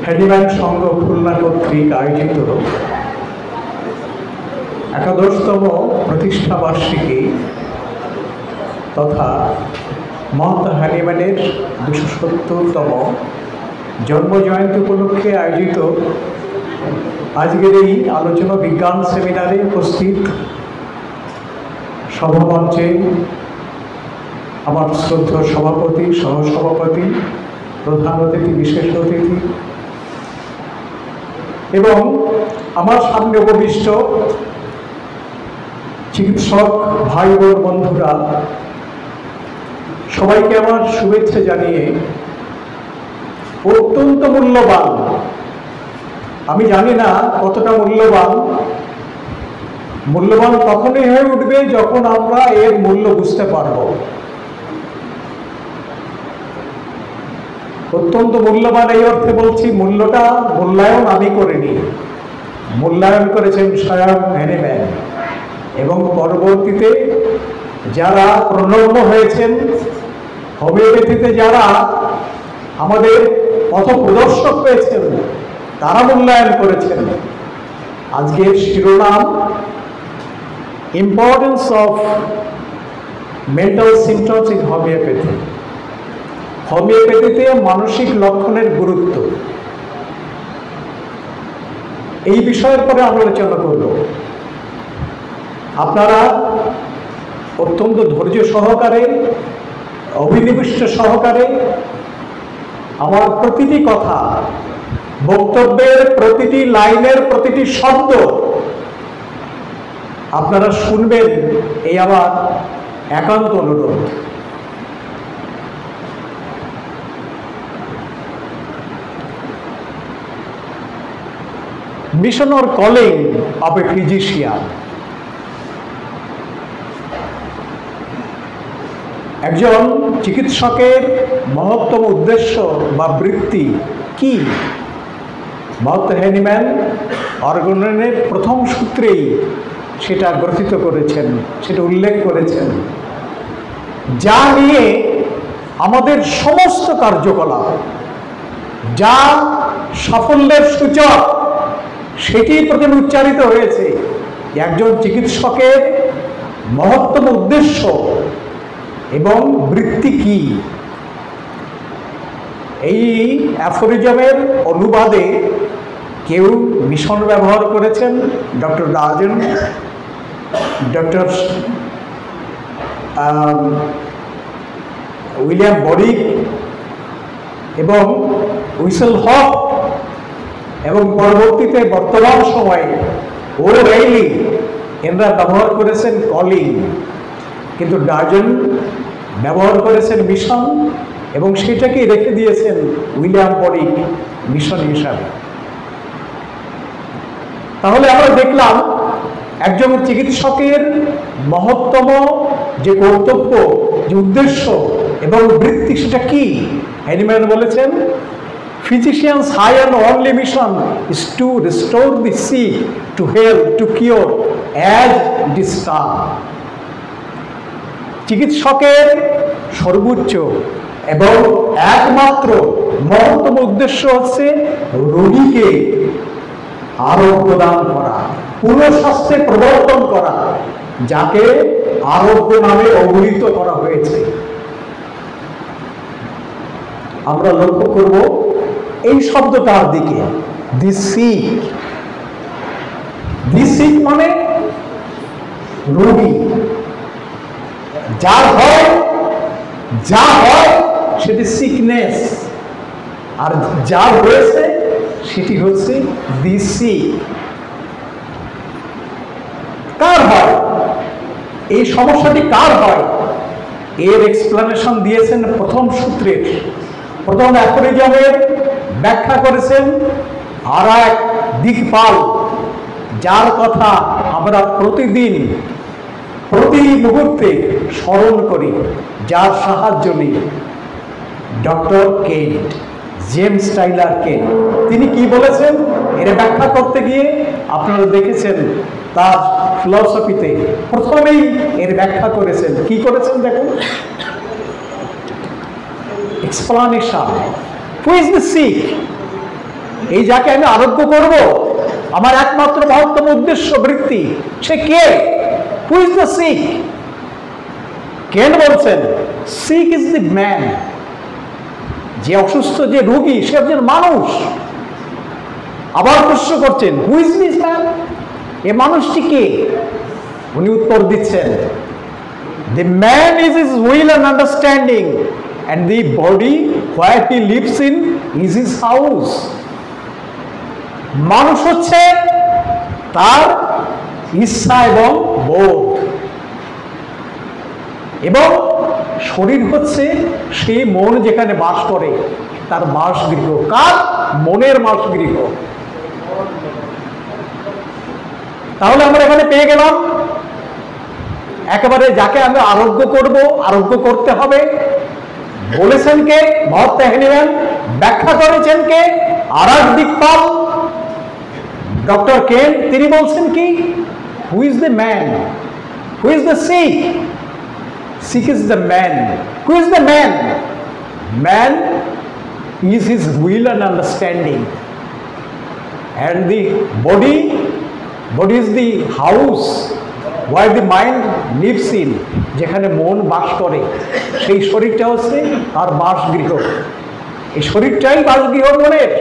Hahnemann সংঘ খুলনা কর্তৃক আয়োজিত 11তম প্রতিষ্ঠাবার্ষিকী তথা মহাত্মা হ্যানিম্যানের 270তম জন্মজয়ন্তী উপলক্ষে আয়োজিত আজকের এই আলোচনা বিজ্ঞান সেমিনারে উপস্থিত সভামঞ্চে আমার শ্রদ্ধেয় সভাপতি, সহসভাপতি, প্রধান অতিথি, বিশেষ অতিথি এবং আমার সামনে উপবিষ্ট চিকিৎসক ভাই বোন বন্ধুরা, সবাইকে আমার শুভেচ্ছা জানিয়ে অত্যন্ত মূল্যবান, আমি জানি না কতটা মূল্যবান তখনই হয়ে উঠবে যখন আমরা এর মূল্য বুঝতে পারব। অত্যন্ত মূল্যবান এই অর্থে বলছি, মূল্যায়ন আমি করিনি, মূল্যায়ন করেছেন স্বয়ং হ্যানিম্যান এবং পরবর্তীতে যারা প্রণম্য হয়েছেন, হোমিওপ্যাথিতে যারা আমাদের পথ প্রদর্শক হয়েছেন তারা মূল্যায়ন করেছেন। আজকের শিরোনাম importance of mental symptoms in homeopathy. হোমিওপ্যাথিতে মানসিক লক্ষণের গুরুত্ব, এই বিষয়ের পরে আমরা আলোচনা করব। আপনারা অত্যন্ত ধৈর্য সহকারে, অভিনিবিষ্ট সহকারে আমার প্রতিটি কথা, বক্তব্যের প্রতিটি লাইনের প্রতিটি শব্দ আপনারা শুনবেন, এই আমার একান্ত অনুরোধ। Mission or calling of a physician. একজন চিকিৎসকের মহত্তম উদ্দেশ্য বা বৃত্তি কি? মহাত্মা হ্যানিম্যান অর্গনের প্রথম সূত্রেই সেটা গ্রথিত করেছেন, সেটা উল্লেখ করেছেন, যা নিয়ে আমাদের সমস্ত কার্যকলাপ, যা সাফল্যের সূচক, সেটি প্রথমে উচ্চারিত হয়েছে। একজন চিকিৎসকের মহত্তম উদ্দেশ্য এবং বৃত্তি কি, এই অ্যাফোরিজমের অনুবাদে কেউ মিশন ব্যবহার করেছেন, ডক্টর রাজন, ডক্টর উইলিয়াম বরিক এবং উইসেল হক, এবং পরবর্তীতে বর্তমান সময়ে ও রেইলি, এরা ব্যবহার করেছেন কলিং, কিন্তু ডার্জন ব্যবহার করেছেন মিশন এবং সেটাকেই রেখে দিয়েছেন উইলিয়াম বরিক মিশন হিসাবে। তাহলে আমরা দেখলাম একজন চিকিৎসকের মহত্তম যে কর্তব্য, যে উদ্দেশ্য এবং বৃত্তি, সেটা কি? হ্যানিম্যান বলেছেন, physician's high and only mission is to restore the sick to health, to cure as it is done. চিকিৎসকের সর্বোচ্চ এবং একমাত্র মহত্তম উদ্দেশ্য হচ্ছে রোগীকে আরোগ্য দান করা, পুনঃস্বাস্থ্যে প্রবর্তন করা, যাকে আরোগ্য নামে অভিহিত করা হয়েছে। আমরা লক্ষ্য করব এই শব্দটার দিকে, দি সিক। দি সিক মানে রোগী, যা হয় সেটি সিকনেস, আর যার হয়েছে সেটি হচ্ছে দি সিক। কার হয় এই সমস্যাটি, কার হয়? এর এক্সপ্লেনেশন দিয়েছেন প্রথম সূত্রের, প্রথম অ্যাফোরিজমের ব্যাখ্যা করেছেন আর এক দিকপাল, যার কথা আমরা প্রতিদিন প্রতি মুহূর্তে স্মরণ করি, যার সাহায্য নিই, doctor Kent, James Tyler Kent. তিনি কি বলেছেন এর ব্যাখ্যা করতে গিয়ে? আপনারা দেখেছেন তার ফিলসফিতে প্রথমেই এর ব্যাখ্যা করেছেন। কি করেছেন দেখুন, explanation. Who is the sick? এই যাকে আমি আরোগ্য করব, আমার একমাত্র মহত্তম উদ্দেশ্য বৃত্তি, সে কে? Who is the sick? কেন বলছেন সিক ইজ দ্য ম্যান। যে অসুস্থ, যে রোগী, সে একজন মানুষ। আবার প্রশ্ন করছেন হু ইজ দিস ম্যান? এ মানুষটি কে? উনি উত্তর দিচ্ছেন the man is his will and understanding and the body where he lives in is his house. মানুষ হচ্ছে তার ইচ্ছা এবং বোধ, এবং শরীর হচ্ছে সেই মন যেখানে বাস করে তার বাসগৃহ। কার? মনের বাসগৃহ। তাহলে আমরা এখানে পেয়ে গেলাম একেবারে যাকে আমি আরোগ্য করব, আরোগ্য করতে হবে, বলেছেন কে? মহাত্মা হেনিম্যান। ব্যাখ্যা করেছেন কে? আরাক দিকপাল, ডক্টর কেন। তিনি বলছেন কি? Who is the man? Who is the sick? Sick is the man. Who is the man? Man is his will and understanding, and the body is the house where the mind lives in, যেখানে মন বাস করে, সেই শরীরটা হচ্ছে তার বাসগৃহ। এই শরীরটাই বাসগৃহ মনের।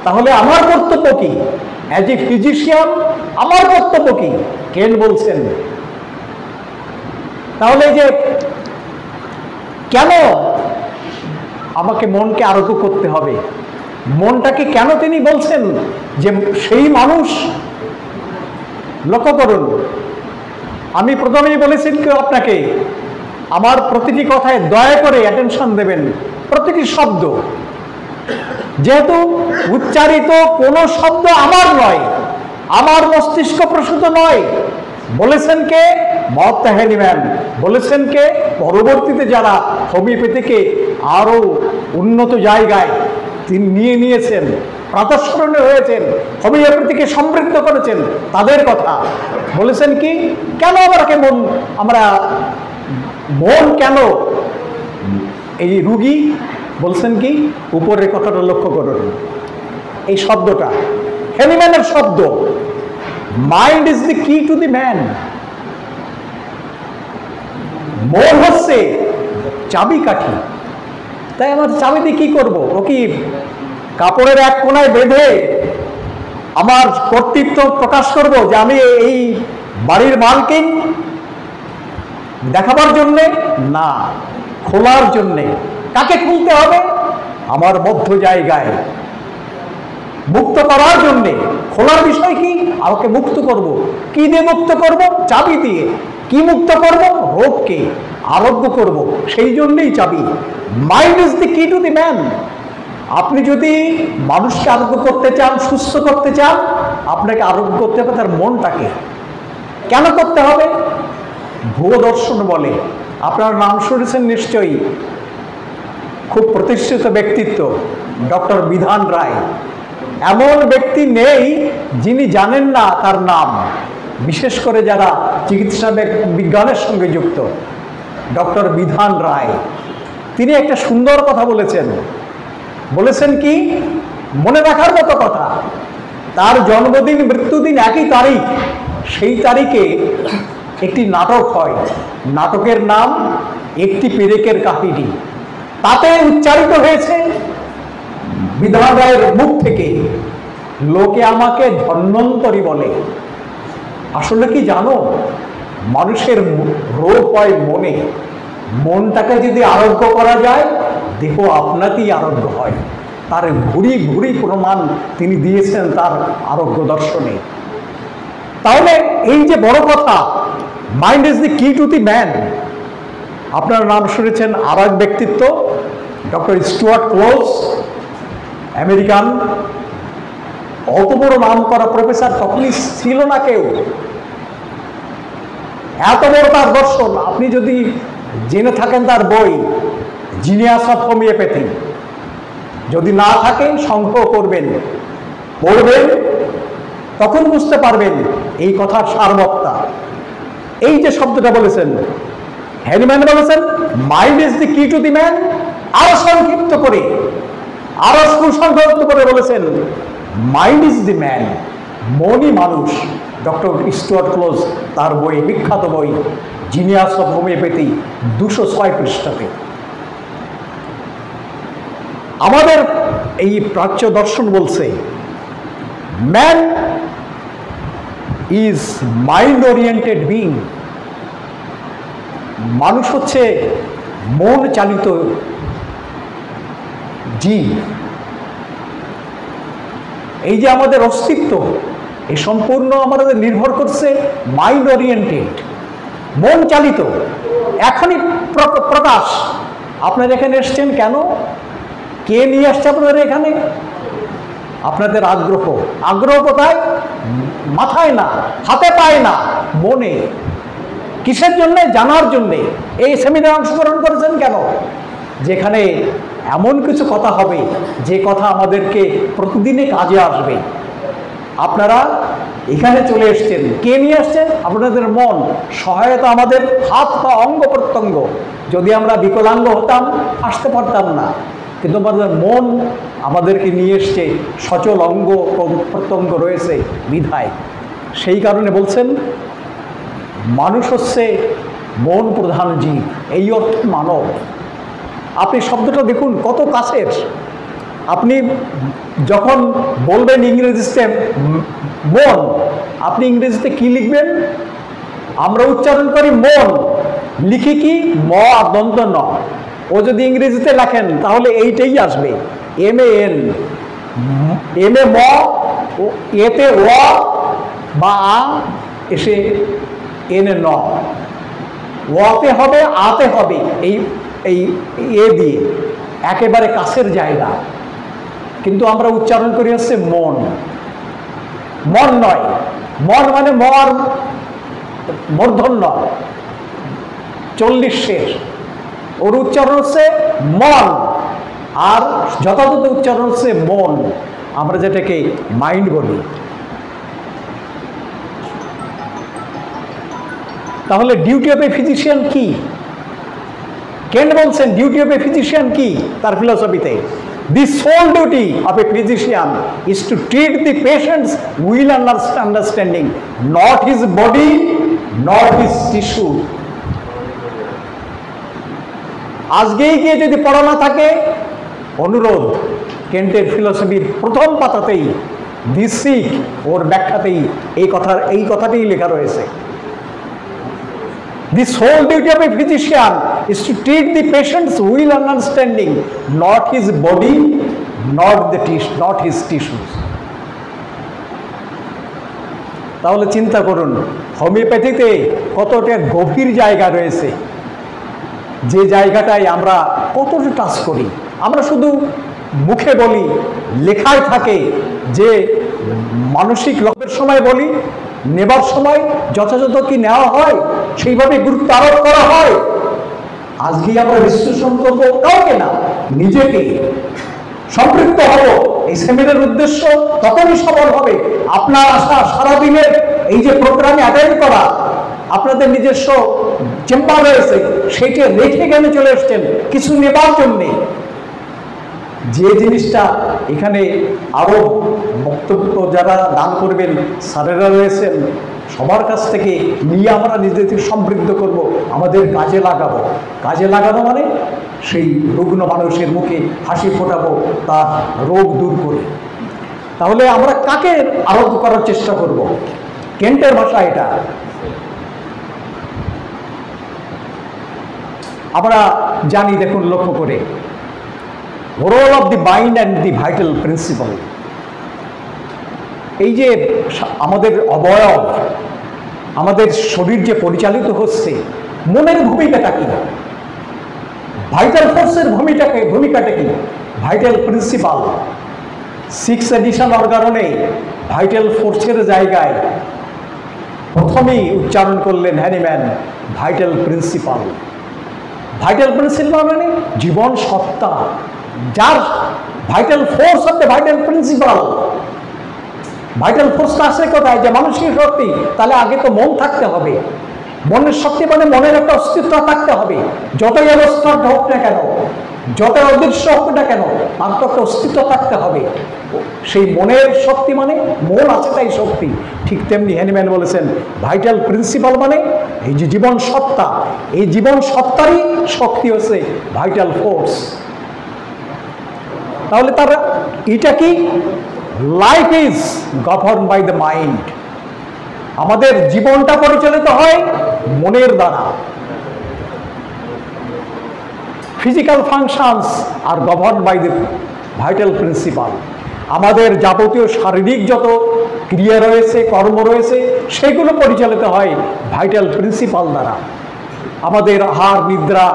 তাহলে আমার কর্তব্য কি অ্যাজ এ ফিজিশিয়ান? আমার কর্তব্য কি? কেন বলছেন। তাহলে যে কেন আমাকে মনকে আরোগ্য করতে হবে, মনটাকে কেন তিনি বলছেন যে সেই মানুষ? লক্ষ্য করুন, আমি প্রথমেই বলেছি আপনাকে, আমার প্রতিটি কথায় দয়া করে অ্যাটেনশন দেবেন, প্রতিটি শব্দ, যেহেতু উচ্চারিত কোনো শব্দ আমার নয়, আমার মস্তিষ্ক প্রসূত নয়। বলেছেন কে? মহাত্মা হেনিম্যান। বলেছেন কে? পরবর্তীতে যারা হোমিওপ্যাথিকে আরো উন্নত জায়গায় তিনি নিয়েছেন, প্রাতঃস্মরণে হয়েছেন, হোমিওপ্যাথিকে সমৃদ্ধ করেছেন, তাদের কথা বলেছেন কি? কেন আমরা মন কেন এই রুগী? বলছেন কি? উপরের কথাটা লক্ষ্য করুন, এই শব্দটা হেনিম্যানের শব্দ, মাইন্ড ইজ দ্য কি টু দি ম্যান। মন হচ্ছে চাবিকাঠি। তাই আমার চাবি দিয়ে কি করবো? ও কি কাপড়ের এক কোনায় বেঁধে আমার কর্তৃত্ব প্রকাশ করব যে আমি এই বাড়ির মালকিন দেখাবার জন্যে? না, খোলার জন্যে। কাকে খুলতে হবে? আমার মধ্য জায়গায় মুক্ত করার জন্যে। খোলার বিষয় কি? আমাকে মুক্ত করব। কি দিয়ে মুক্ত করব? চাবি দিয়ে। কি মুক্ত করব? রোগকে আরোগ্য করব, সেই জন্যই চাবি। মাইন্ড ইজ দ্য কি টু দি ম্যান। আপনি যদি মানুষকে আরোগ্য করতে চান, সুস্থ করতে চান, আপনাকে আরোগ্য করতে হবে তার মনটাকে। কেন করতে হবে? ভুয়ো দর্শন বলে, আপনার নাম শুনেছেন নিশ্চয়ই, খুব প্রতিষ্ঠিত ব্যক্তিত্ব ডক্টর বিধান রায়। এমন ব্যক্তি নেই যিনি জানেন না তার নাম, বিশেষ করে যারা চিকিৎসা বিজ্ঞানের সঙ্গে যুক্ত। ডক্টর বিধান রায় তিনি একটা সুন্দর কথা বলেছেন। বলেছেন কি? মনে রাখার মতো কথা। তার জন্মদিন মৃত্যুদিন একই তারিখ। সেই তারিখে একটি নাটক হয়, নাটকের নাম একটি পেরেকের কাহিনী। তাতে উচ্চারিত হয়েছে বিধান রায়ের মুখ থেকে, লোকে আমাকে ধন্বন্তরী বলে। আসলে কি জানো, মানুষের রোগ হয় মনে। মনটাকে যদি আরোগ্য করা যায়, দেহ আপনাতেই আরোগ্য হয়। তার ঘুরি ঘুরি প্রমাণ তিনি দিয়েছেন তার আরোগ্য দর্শনে। তাহলে এই যে বড় কথা, মাইন্ড ইজ দি কি টু দি ম্যান। আপনার নাম শুনেছেন আর এক ব্যক্তিত্ব, ডক্টর স্টুয়ার্ট ক্লোজ, আমেরিকান। অত বড় নাম করা প্রফেসর তখনই ছিল না কেউ। এত বড় তার দর্শন, আপনি যদি জেনে থাকেন তার বই জিনিয়াস অফ হোমিওপ্যাথি, যদি না থাকেন সংগ্রহ করবেন, পড়বেন, তখন বুঝতে পারবেন এই কথার সারবত্তা। এই যে শব্দটা বলেছেন হেনিম্যান, বলেছেন মাইন্ড ইজ দি কি টু দি ম্যান। আরো সংক্ষিপ্ত করে আরো সুসংহত করে বলেছেন মাইন্ড ইজ দি ম্যান, মনই মানুষ। ডক্টর স্টুয়ার্ট ক্লোজ তার বই, বিখ্যাত বই জিনিয়াস অফ হোমিওপ্যাথি 206 পৃষ্ঠাতে। আমাদের এই প্রাচ্য দর্শন বলছে man is mind oriented being, মানুষ হচ্ছে মন চালিত জীব। এই যে আমাদের অস্তিত্ব, এই সম্পূর্ণ আমাদের নির্ভর করছে মাইন্ড ওরিয়েন্টেড, মন চালিত। এখনই প্রকাশ। আপনারা এখানে এসছেন কেন? কে নিয়ে আসছে আপনাদের এখানে? আপনাদের আগ্রহ। আগ্রহ কোথায়? মাথায় না, হাতে পায় না, মনে। কিসের জন্যে? জানার জন্যে। এই সেমিনারে অংশগ্রহণ করেছেন কেন? যেখানে এমন কিছু কথা হবে যে কথা আমাদেরকে প্রতিদিনে কাজে আসবে। আপনারা এখানে চলে এসছেন, কে নিয়ে আসছেন? আপনাদের মন। সহায়তা আমাদের হাত পা অঙ্গ প্রত্যঙ্গ। যদি আমরা বিকলাঙ্গ হতাম আসতে পারতাম না, কিন্তু আমাদের মন আমাদেরকে নিয়ে এসছে, সচল অঙ্গ প্রত্যঙ্গ রয়েছে বিধায়। সেই কারণে বলছেন মানুষ হচ্ছে মন প্রধান জীব, এই অর্থে মানব। আপনি শব্দটা দেখুন কত কাছের। আপনি যখন বলবেন ইংরেজিতে মন, আপনি ইংরেজিতে কি লিখবেন? আমরা উচ্চারণ করি মন, লিখি কি? ম আর দন্ত ন। ও যদি ইংরেজিতে লেখেন তাহলে এইটাই আসবে, MAN। এম এ ম, এতে ও বা আ এসে এনে ন, ওতে হবে, আতে হবে, এই এই এ দিয়ে একেবারে কাছের জায়গা। কিন্তু আমরা উচ্চারণ করি হচ্ছে মন। মন নয়, মন মানে মর মূর্ধন্য 40 শেষ, ওর উচ্চারণ হচ্ছে মন, আর যথাযথ উচ্চারণ হচ্ছে মন, আমরা যেটাকে মাইন্ড বলি। তাহলে ডিউটি অফ এ ফিজিশিয়ান কি? কেন্ট বলছেন ডিউটি অফ এ ফিজিশিয়ান কি তার ফিলসফিতে? The sole duty of a physician is to treat the patient's will and understanding, not his body, not his tissue. আজকেই গিয়ে যদি পড়া না থাকে, অনুরোধ, কেন্টের ফিলসফির প্রথম পাতাতেই, দি সিক, ওর ব্যাখ্যাতেই এই কথাটাই লেখা রয়েছে। The sole duty of a physician is to treat the patient's will and understanding, not his body, not his tissues. তাহলে চিন্তা করুন হোমিওপ্যাথিতে কতটা গভীর জায়গা রয়েছে, যে জায়গাটায় আমরা কতটা টাচ করি। আমরা শুধু মুখে বলি, লেখায় থাকে যে মানসিক রোগের সময় বলি, নেবার সময় যথাযথ কি নেওয়া হয়, সেইভাবে গুরুত্ব আরোপ করা হয়। আজকেই আমরা বিশ্লেষণ করবো কাউকে না, নিজেকে সম্পৃক্ত হব। এই সেমিনারের উদ্দেশ্য তখনই সফল হবে আপনার আশা সারাদিনের এই যে প্রোগ্রামে অ্যাটেন্ড করা, আপনাদের নিজস্ব চেম্বার রয়েছে, সেইটা রেখে কেন চলে এসছেন? কিছু নেবার জন্যে। যে জিনিসটা এখানে আরো বক্তব্য যারা দান করবেন স্যারেরা রয়েছেন, সবার কাছ থেকে নিয়ে আমরা নিজেদের সমৃদ্ধ করব, আমাদের কাজে লাগাবো। কাজে লাগানো মানে সেই রুগ্ন মানুষের মুখে হাসি ফোটাবো, তার রোগ দূর করে। তাহলে আমরা কাকে আরোগ্য করার চেষ্টা করব? কেন্টের ভাষা এটা। আমরা জানি, দেখুন লক্ষ্য করে, role of the mind and the vital principle. এই যে আমাদের অবয়ব, আমাদের শরীর যে পরিচালিত হচ্ছে, মনের ভূমিকাটা কি? ভাইটাল ফোর্সের ভূমিকাটা কি? Vital principle. 6th এডিশন অর্গাননে ভাইটাল ফোর্সের জায়গায় প্রথমেই উচ্চারণ করলেন Hahnemann vital principle. Vital principle মানে জীবন সত্তা, যার ভাইটাল ফোর্স হচ্ছে ভাইটাল প্রিন্সিপাল। ভাইটাল ফোর্সটা আসে কোথায়? যে মানসিক শক্তি। তাহলে আগে তো মন থাকতে হবে। মনের শক্তি মানে মনের একটা অস্তিত্ব থাকতে হবে, যতই অবস্থা হোক না কেন। যত অদৃশ্য হোক না কেন, তার তো একটা অস্তিত্ব থাকতে হবে। সেই মনের শক্তি মানে মন আছে তাই শক্তি। ঠিক তেমনি হ্যানিম্যান বলেছেন ভাইটাল প্রিন্সিপাল মানে এই যে জীবন সত্তা, এই জীবন সত্তারই শক্তি হচ্ছে ভাইটাল ফোর্স। তাহলে তার এটা কি? Life is govern by the mind. আমাদের জীবনটা পরিচালিত হয় মনের দ্বারা। Physical functions are govern by the vital principle. আমাদের যাবতীয় শারীরিক যত ক্রিয়া রয়েছে, কর্ম রয়েছে, সেগুলো পরিচালিত হয় ভাইটাল প্রিন্সিপাল দ্বারা। আমাদের আহার নিদ্রা,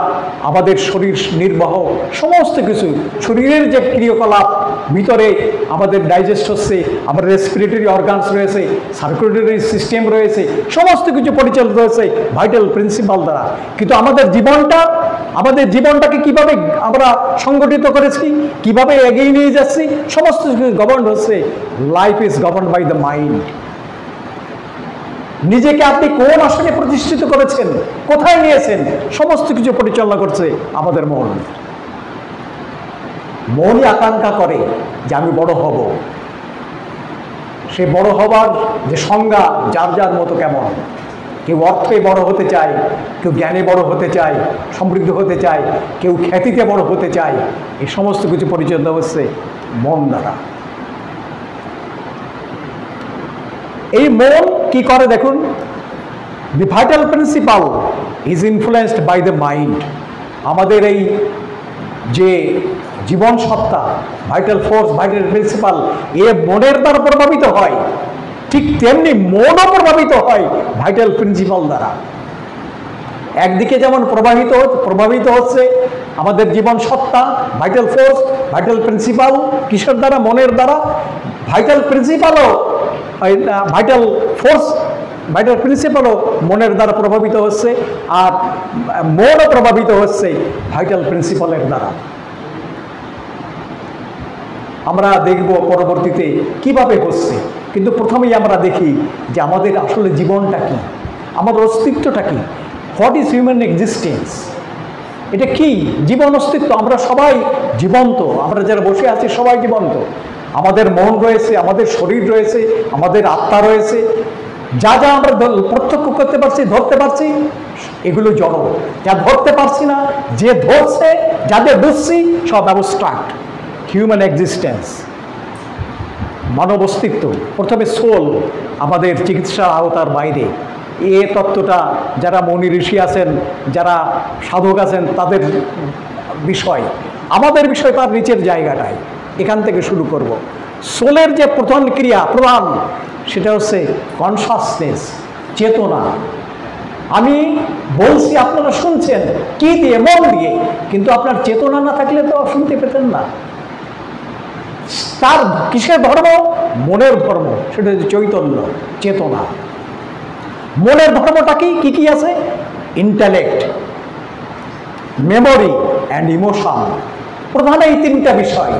আমাদের শরীর নির্বাহ, সমস্ত কিছু শরীরের যে ক্রিয়াকলাপ, ভিতরে আমাদের ডাইজেস্ট হচ্ছে, আমাদের রেসপিরেটরি অর্গানস রয়েছে, সার্কুলেটরি সিস্টেম রয়েছে, সমস্ত কিছু পরিচালিত হয়েছে ভাইটাল প্রিন্সিপাল দ্বারা। কিন্তু আমাদের জীবনটাকে কিভাবে আমরা সংগঠিত করেছি, কিভাবে এগিয়ে নিয়ে যাচ্ছি, সমস্ত কিছু গভর্ন হচ্ছে life is govern by the mind. নিজেকে আপনি কোন আসনে প্রতিষ্ঠিত করেছেন, কোথায় নিয়েছেন, সমস্ত কিছু পরিচালনা করছে আমাদের মন। মনই আকাঙ্ক্ষা করে যে আমি বড় হব। সে বড় হবার যে সংজ্ঞা যার যার মতো কেমন। কেউ অর্থে বড় হতে চায়, কেউ জ্ঞানে বড় হতে চায়, সমৃদ্ধ হতে চায়, কেউ খ্যাতিতে বড় হতে চায়। এই সমস্ত কিছু পরিচালিত হচ্ছে মন দ্বারা। এই মন কি করে দেখুন, the vital principle is influenced by the mind. আমাদের এই যে জীবন সত্তা, ভাইটাল ফোর্স, ভাইটাল প্রিন্সিপাল, এ মনের দ্বারা প্রভাবিত হয়। ঠিক তেমনি মনও প্রভাবিত হয় ভাইটাল প্রিন্সিপাল দ্বারা। একদিকে যেমন প্রভাবিত হচ্ছে আমাদের জীবন সত্তা, ভাইটাল ফোর্স, ভাইটাল প্রিন্সিপাল, কিসের দ্বারা? মনের দ্বারা। ভাইটাল প্রিন্সিপালও, ভাইটাল ফোর্স, ভাইটাল প্রিন্সিপালও মনের দ্বারা প্রভাবিত হচ্ছে, আর মনও প্রভাবিত হচ্ছে ভাইটাল প্রিন্সিপালের দ্বারা। আমরা দেখব পরবর্তীতে কিভাবে হচ্ছে, কিন্তু প্রথমেই আমরা দেখি যে আমাদের আসলে জীবনটা কি, আমাদের অস্তিত্বটা কি। What is human existence? এটা কি জীবন, অস্তিত্ব? আমরা সবাই জীবন্ত, আমরা যারা বসে আছি সবাই জীবন্ত। আমাদের মন রয়েছে, আমাদের শরীর রয়েছে, আমাদের আত্মা রয়েছে। যা যা আমরা প্রত্যক্ষ করতে পারছি, ধরতে পারছি, এগুলো জড়। যা ধরতে পারছি না, যে ধরছে, যাদের বুঝছি, সব অ্যাবস্ট্রাক্ট। হিউম্যান এক্সিস্টেন্স, মানব অস্তিত্ব। প্রথমে সোল আমাদের চিকিৎসার আওতার বাইরে। এ তত্ত্বটা যারা মনি ঋষি আছেন, যারা সাধক আছেন, তাদের বিষয়। আমাদের বিষয় তার নিচের জায়গাটায়। এখান থেকে শুরু করব। সোলের যে প্রধান ক্রিয়া, প্রধান, সেটা হচ্ছে কনসাসনেস, চেতনা। আমি বলছি, আপনারা শুনছেন কি দিয়ে? মন দিয়ে। কিন্তু আপনার চেতনা না থাকলে তো শুনতে পেতেন না। তার কিসের ধর্ম? মনের ধর্ম। সেটা হচ্ছে চৈতন্য, চেতনা। মনের ধর্মটা কি কি আছে? Intellect, memory and emotion. প্রধান এই তিনটা বিষয়।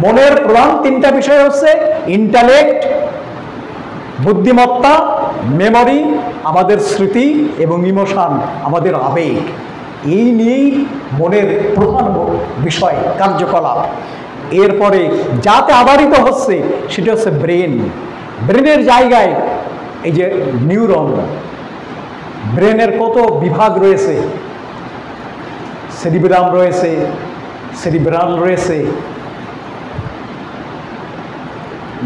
মনের প্রধান তিনটা বিষয় হচ্ছে ইন্টেলেক্ট, বুদ্ধিমত্তা, মেমোরি, আমাদের স্মৃতি, এবং ইমোশন, আমাদের আবেগ। এই নিয়েই মনের প্রধান বিষয়, কার্যকলাপ। এরপরে যাতে আধারিত হচ্ছে সেটা হচ্ছে ব্রেন। ব্রেনের জায়গায় এই যে নিউরন, ব্রেনের কত বিভাগ রয়েছে। সেরিব্রাম রয়েছে, সেরিব্রাল রয়েছে,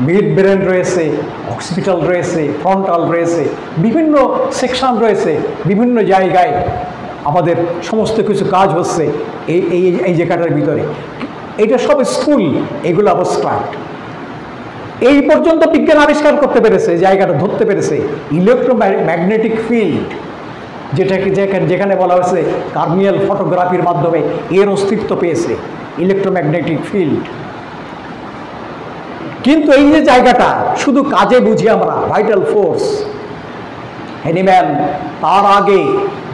মিড ব্রেন রয়েছে, অক্সিপিটাল রয়েছে, ফ্রন্টাল রয়েছে, বিভিন্ন সেকশন রয়েছে। বিভিন্ন জায়গায় আমাদের সমস্ত কিছু কাজ হচ্ছে এই জায়গাটার ভিতরে। এটা সব স্থূল, এগুলো অ্যাবস্ট্রাক্ট। এই পর্যন্ত বিজ্ঞান আবিষ্কার করতে পেরেছে, জায়গাটা ধরতে পেরেছে। ইলেকট্রোম্যাগনেটিক ফিল্ড, যেখানে বলা হয়েছে কার্নিয়াল ফটোগ্রাফির মাধ্যমে এর অস্তিত্ব পেয়েছে, ইলেকট্রোম্যাগনেটিক ফিল্ড। কিন্তু এই যে জায়গাটা শুধু কাজে বুঝি আমরা, ভাইটাল ফোর্স। হ্যানিম্যান তার আগে,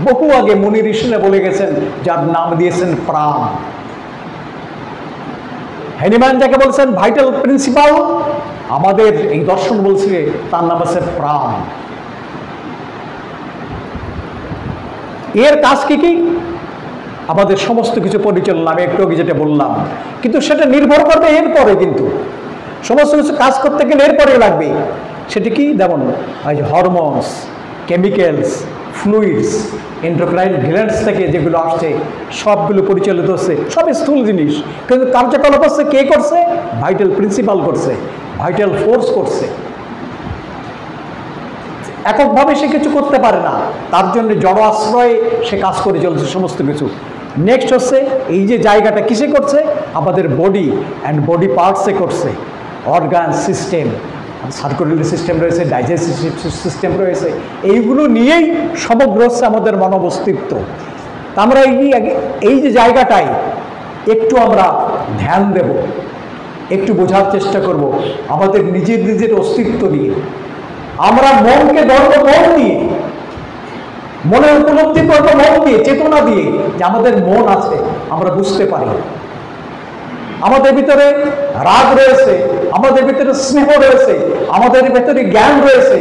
বহু আগে মুনি ঋষিরা বলে গেছেন, যার নাম দিয়েছেন প্রাণ। হ্যানিম্যান যাকে বলছেন ভাইটাল প্রিন্সিপাল, আমাদের এই দর্শন বলছে তার নাম আছে প্রাণ। এর কাজ কি কি? আমাদের সমস্ত কিছু পরিচালনা, আমি একটু আগে যেটা বললাম, কিন্তু সেটা নির্ভর করবে এরপরে, কিন্তু সমস্ত কিছু কাজ করতে গেলে এরপরে লাগবে। সেটা কি? যেমন hormones, chemicals, fluids, endocrine glands থেকে যেগুলো আসছে সবগুলো পরিচালিত হচ্ছে, সব স্থূল জিনিস, কিন্তু কার্যকলাপ হচ্ছে কে করছে? ভাইটাল প্রিন্সিপাল করছে, ভাইটাল ফোর্স করছে। এককভাবে সে কিছু করতে পারে না, তার জন্য জড় আশ্রয়ে সে কাজ করে চলছে সমস্ত কিছু। নেক্সট হচ্ছে এই যে জায়গাটা কিসে করছে? আমাদের বডি অ্যান্ড বডি পার্টসে করছে। অর্গান সিস্টেম, সার্কুলেটরি সিস্টেম রয়েছে, ডাইজেস্টিভ সিস্টেম রয়েছে, এইগুলো নিয়েই সমগ্র হচ্ছে আমাদের মানব অস্তিত্ব। আমরা এই যে জায়গাটায় একটু আমরা ধ্যান দেব, একটু বোঝার চেষ্টা করব আমাদের নিজের নিজের অস্তিত্ব নিয়ে। আমরা মনকে ধরবো মন দিয়ে, মনের উপলব্ধি করবো মন দিয়ে, চেতনা দিয়ে, যে আমাদের মন আছে, আমরা বুঝতে পারি। আমাদের ভিতরে রাগ রয়েছে, আমাদের ভিতরে স্নেহ রয়েছে, আমাদের ভিতরে জ্ঞান রয়েছে,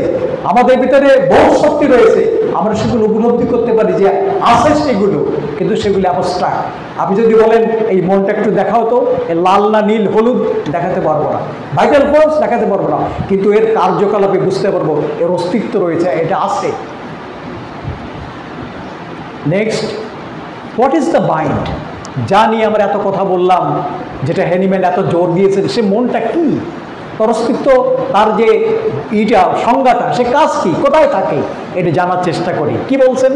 আমাদের ভিতরে বোধ শক্তি রয়েছে, আমরা সেগুলো উপলব্ধি করতে পারি যে আছে সেগুলো, কিন্তু সেগুলো অ্যাবস্ট্রাক্ট। আপনি যদি বলেন এই মনটা একটু দেখাও তো, লাল না নীল হলুদ, দেখাতে পারবো না, ভাইটাল ফোর্স দেখাতে পারবো না, কিন্তু এর কার্যকলাপে বুঝতে পারবো এর অস্তিত্ব রয়েছে, এটা আছে। Next, what is the mind? যা নিয়ে আমরা এত কথা বললাম, যেটা হ্যানিম্যান এত জোর দিয়েছেন, সে মনটা কি, তার অস্তিত্ব, তার যে ইটা সংজ্ঞাটা, সে কাজ কি, কোথায় থাকে, এটা জানার চেষ্টা করি। কি বলছেন?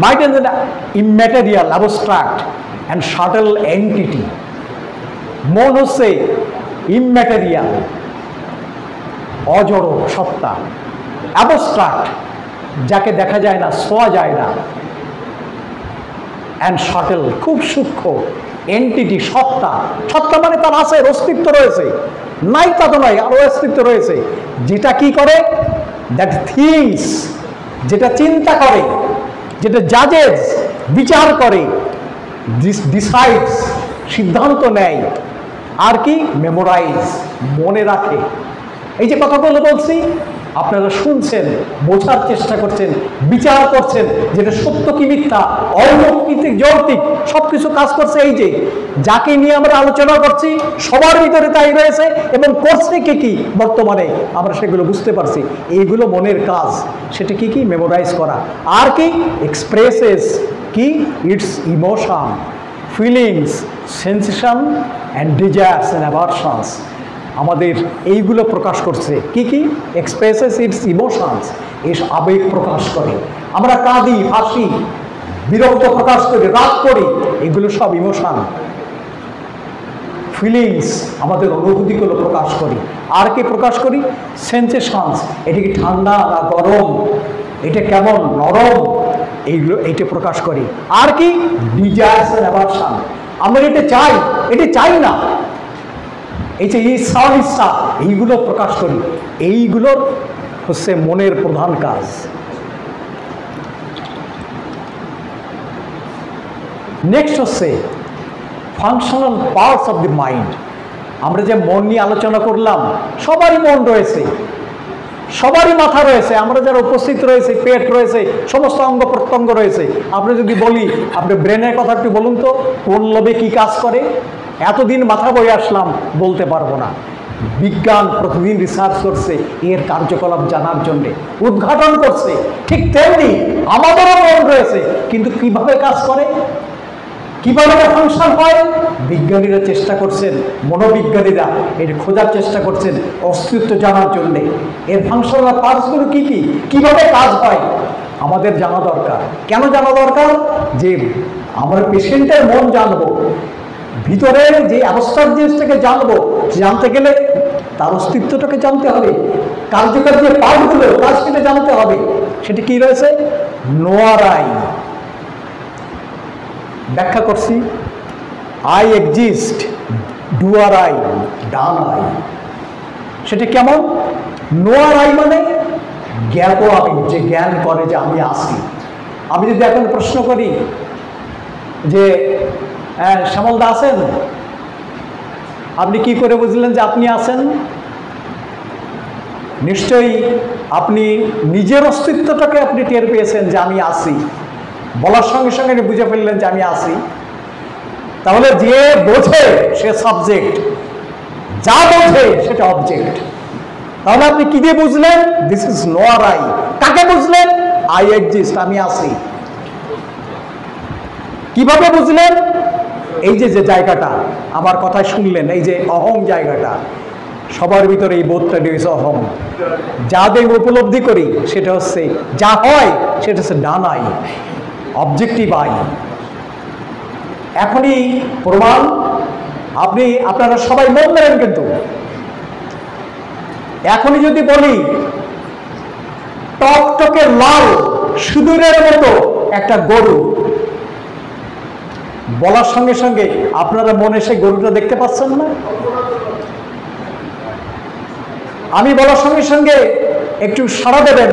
Mind is an immaterial, abstract and shuttle entity. মন হচ্ছে ইম্যাটেরিয়াল, অজড় সত্তা, অ্যাবস্ট্রাক্ট, যাকে দেখা যায় না, ছোঁয়া যায় না, অ্যান্ড শাটল, খুব সূক্ষ্ম, এন্টিটি, সত্তা। সত্তা মানে তার আছে, অস্তিত্ব রয়েছে, নাই তা তো নয়, আরও অস্তিত্ব রয়েছে। যেটা কি করে? দ্যাট থিংস, যেটা চিন্তা করে, যেটা জাজেস, বিচার করে, ডিসাইডস, সিদ্ধান্ত নেয়, আর কি? মেমোরাইজ, মনে রাখে। এই যে কথাগুলো বলছি, আপনারা শুনছেন, বোঝার চেষ্টা করছেন, বিচার করছেন, যেটা সত্য কি মিথ্যা, অলৌকিক যৌক্তিক, সব কিছু কাজ করছে। এই যে যাকে নিয়ে আমরা আলোচনা করছি, সবার ভিতরে তাই রয়েছে, এবং করছে কে কি বর্তমানে, আমরা সেগুলো বুঝতে পারছি। এইগুলো মনের কাজ। সেটা কি কি? মেমোরাইজ করা। আর কি? এক্সপ্রেসেস কি? It's emotion, feelings, sensation and desires and aversions. আমাদের এইগুলো প্রকাশ করছে। কি কি? এক্সপ্রেসেস ইটস ইমোশনস, এই আবেগ প্রকাশ করে। আমরা কাঁদি, হাসি, বিরক্ত প্রকাশ করি, রাগ করি, এগুলো সব ইমোশন। ফিলিংস, আমাদের অনুভূতিগুলো প্রকাশ করি। আর কি প্রকাশ করি? সেন্সেশনস, এটা কি ঠান্ডা না গরম, এটা কেমন নরম, এইগুলো এইটা প্রকাশ করি। আর কি? ডিজায়ার্স এন্ড অ্যাভারশন, আমরা এটা চাই, এটা চাই না, এই যে ইচ্ছা অনিচ্ছা, এইগুলো প্রকাশ করি। এইগুলোর হচ্ছে মনের প্রধান কাজ। নেক্সট হচ্ছে functional parts of the mind. আমরা যে মন নিয়ে আলোচনা করলাম, সবারই মন রয়েছে, সবারই মাথা রয়েছে, আমরা যারা উপস্থিত রয়েছে, পেট রয়েছে, সমস্ত অঙ্গ প্রত্যঙ্গ রয়েছে। আপনি যদি বলি, আপনি ব্রেনের কথা একটু বলুন তো, কোন লোবে কি কাজ করে? এতদিন মাথা বয়ে আসলাম, বলতে পারবো না। বিজ্ঞান প্রতিদিন রিসার্চ করছে এর কার্যকলাপ জানার জন্য, উদ্ঘাটন করছে। ঠিক তেমনি আমাদেরও মন রয়েছে, কিন্তু কিভাবে কাজ করে, কিভাবে ফাংশন হয়, বিজ্ঞানীরা চেষ্টা করছেন, মনোবিজ্ঞানীরা এর খোঁজার চেষ্টা করছেন অস্তিত্ব জানার জন্য। এর ফাংশনাল পার্টসগুলো কি কি, কিভাবে কাজ হয়, আমাদের জানা দরকার। কেন জানা দরকার? যে আমরা পেশেন্টের মন জানবো, ভিতরের যে অবস্থার জিনিসটাকে জানবো, জানতে গেলে তার অস্তিত্বটাকে জানতে হবে, কার্যকর যে পার্টগুলো কাজ সেটা জানতে হবে। সেটা কি রয়েছে? নোয়ার আই, ব্যাখ্যা করছি। I exist, doer I, done I. সেটা কেমন? নোয়ার আই মানে জ্ঞাত আমি, যে জ্ঞান করে যে আমি আসি। আমি যদি এখন প্রশ্ন করি যে শ্যামলদা আছেন, আপনি কি করে বুঝলেন যে আপনি আছেন? নিশ্চয়ই আপনি নিজের অস্তিত্বটাকে আপনি টের পেয়েছেন যে আমি আছি। বলার সঙ্গে সঙ্গে বুঝে ফেললেন যে আমি আছি। তাহলে যে বোঝে সে সাবজেক্ট, যা বোঝে সেটা অবজেক্ট। তাহলে আপনি কি দিয়ে বুঝলেন? This is not I. কাকে বুঝলেন? আই এক্সিস্ট, আমি আছি। কিভাবে বুঝলেন? এই যে যে জায়গাটা আমার কথায় শুনলেন, এই যে অহং জায়গাটা, সবার ভিতরে এই বোধটা রয়েছে অহং। যা দেখে উপলব্ধি করি সেটা হচ্ছে, যা হয় সেটা হচ্ছে ডান আই, অবজেক্টিভ আই। এখনই প্রমাণ, আপনারা সবাই মন দেবেন কিন্তু। এখনই যদি বলি টকটকে লাল সিঁদুরের মতো একটা গরু, বলার সঙ্গে সঙ্গে আপনারা মনে সেই গরুটা দেখতে পাচ্ছেন না? আমি বলার সঙ্গে সঙ্গে একটু সাড়া দেবেন,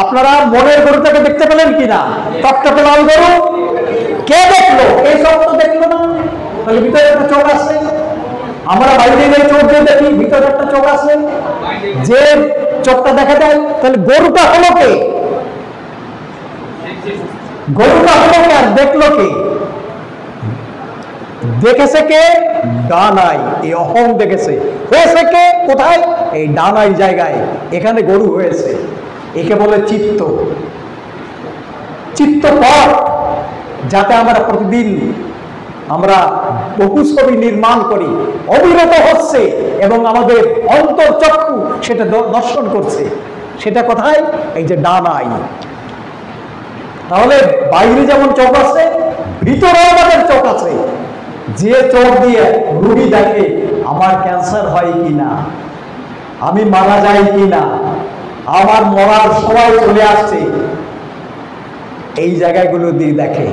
আপনারা মনের গরুটাকে দেখতে পেলেন কিনা? টকটকে লাল গরু কে দেখলো? এই সব তো দেখলো না। তাহলে ভিতরে একটা চোখ আছে, আমরা বাইরে গিয়ে চোখ দিয়ে দেখি, ভিতরে একটা চোখ আছে, যে চোখটা দেখা যায়। তাহলে গরুটা হলো কে? গরুটা হলো কে আর দেখলো কে? দেখেছে কে? ডানাই, এই অহং দেখেছে। হয়েছে কে? কোথায়? এই ডানাই জায়গায়, এখানে গরু হয়েছে। একে বলে চিত্ত। চিত্তপট, যাতে আমরা প্রতিদিন আমরা বহু ছবি নির্মাণ করি, অবিরত হচ্ছে এবং আমাদের অন্তর্চক্ষু সেটা দর্শন করছে। সেটা কোথায়? এই যে ডানাই। তাহলে বাইরে যেমন চোখ আছে, ভিতরে আমাদের চোখ আছে। যে চোখ দিয়ে রোগী দেখে আমার ক্যান্সার হয় কিনা, আমি মারা যাই কিনা, আমার মরার সময় চলে আসছে, এই জায়গাগুলো দিয়ে দেখে।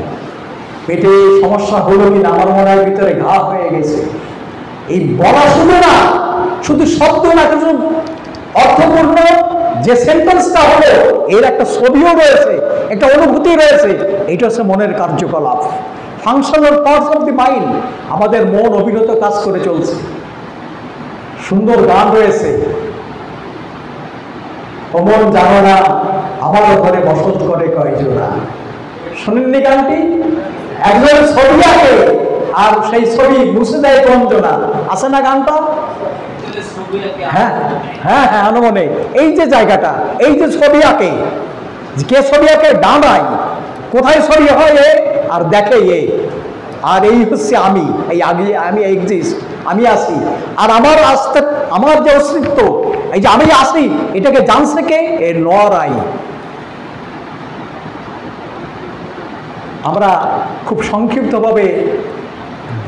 পেটে সমস্যা হলো কিনা, আমার মনের ভিতরে ঘা হয়ে গেছে, এই বলা শুধু না, শুধু শব্দ না, কিন্তু অর্থপূর্ণ যে সেন্টেন্সটা হলো এর একটা ছবিও রয়েছে, একটা অনুভূতি রয়েছে। এটা হচ্ছে মনের কার্যকলাপ, functional parts of the mind. আমাদের মন অবিরত কাজ করে চলছে। সুন্দর গান রয়েছে, অমন জানো না আমার ঘরে বসত করে কয়জনা। শোনেননি গানটি? একজন ছবি আঁকে আর সেই ছবি মুছে দেয় কঞ্জনা, আছে না গানটা? হ্যাঁ হ্যাঁ হ্যাঁ, আনুমনে এই যে জায়গাটা, এই যে ছবি আঁকে, কে ছবি আঁকে? ডানাই। কোথায় ছবি হয়? এ আর দেখে এ। আর এই হচ্ছে আমি, এই আগে আমি এক্সিস্ট, আমি আসি। আর আমার আসতে, আমার যে অস্তিত্ব, এই যে আমি আসি, এটাকে জানছে কে? এর লড়াই। আমরা খুব সংক্ষিপ্তভাবে,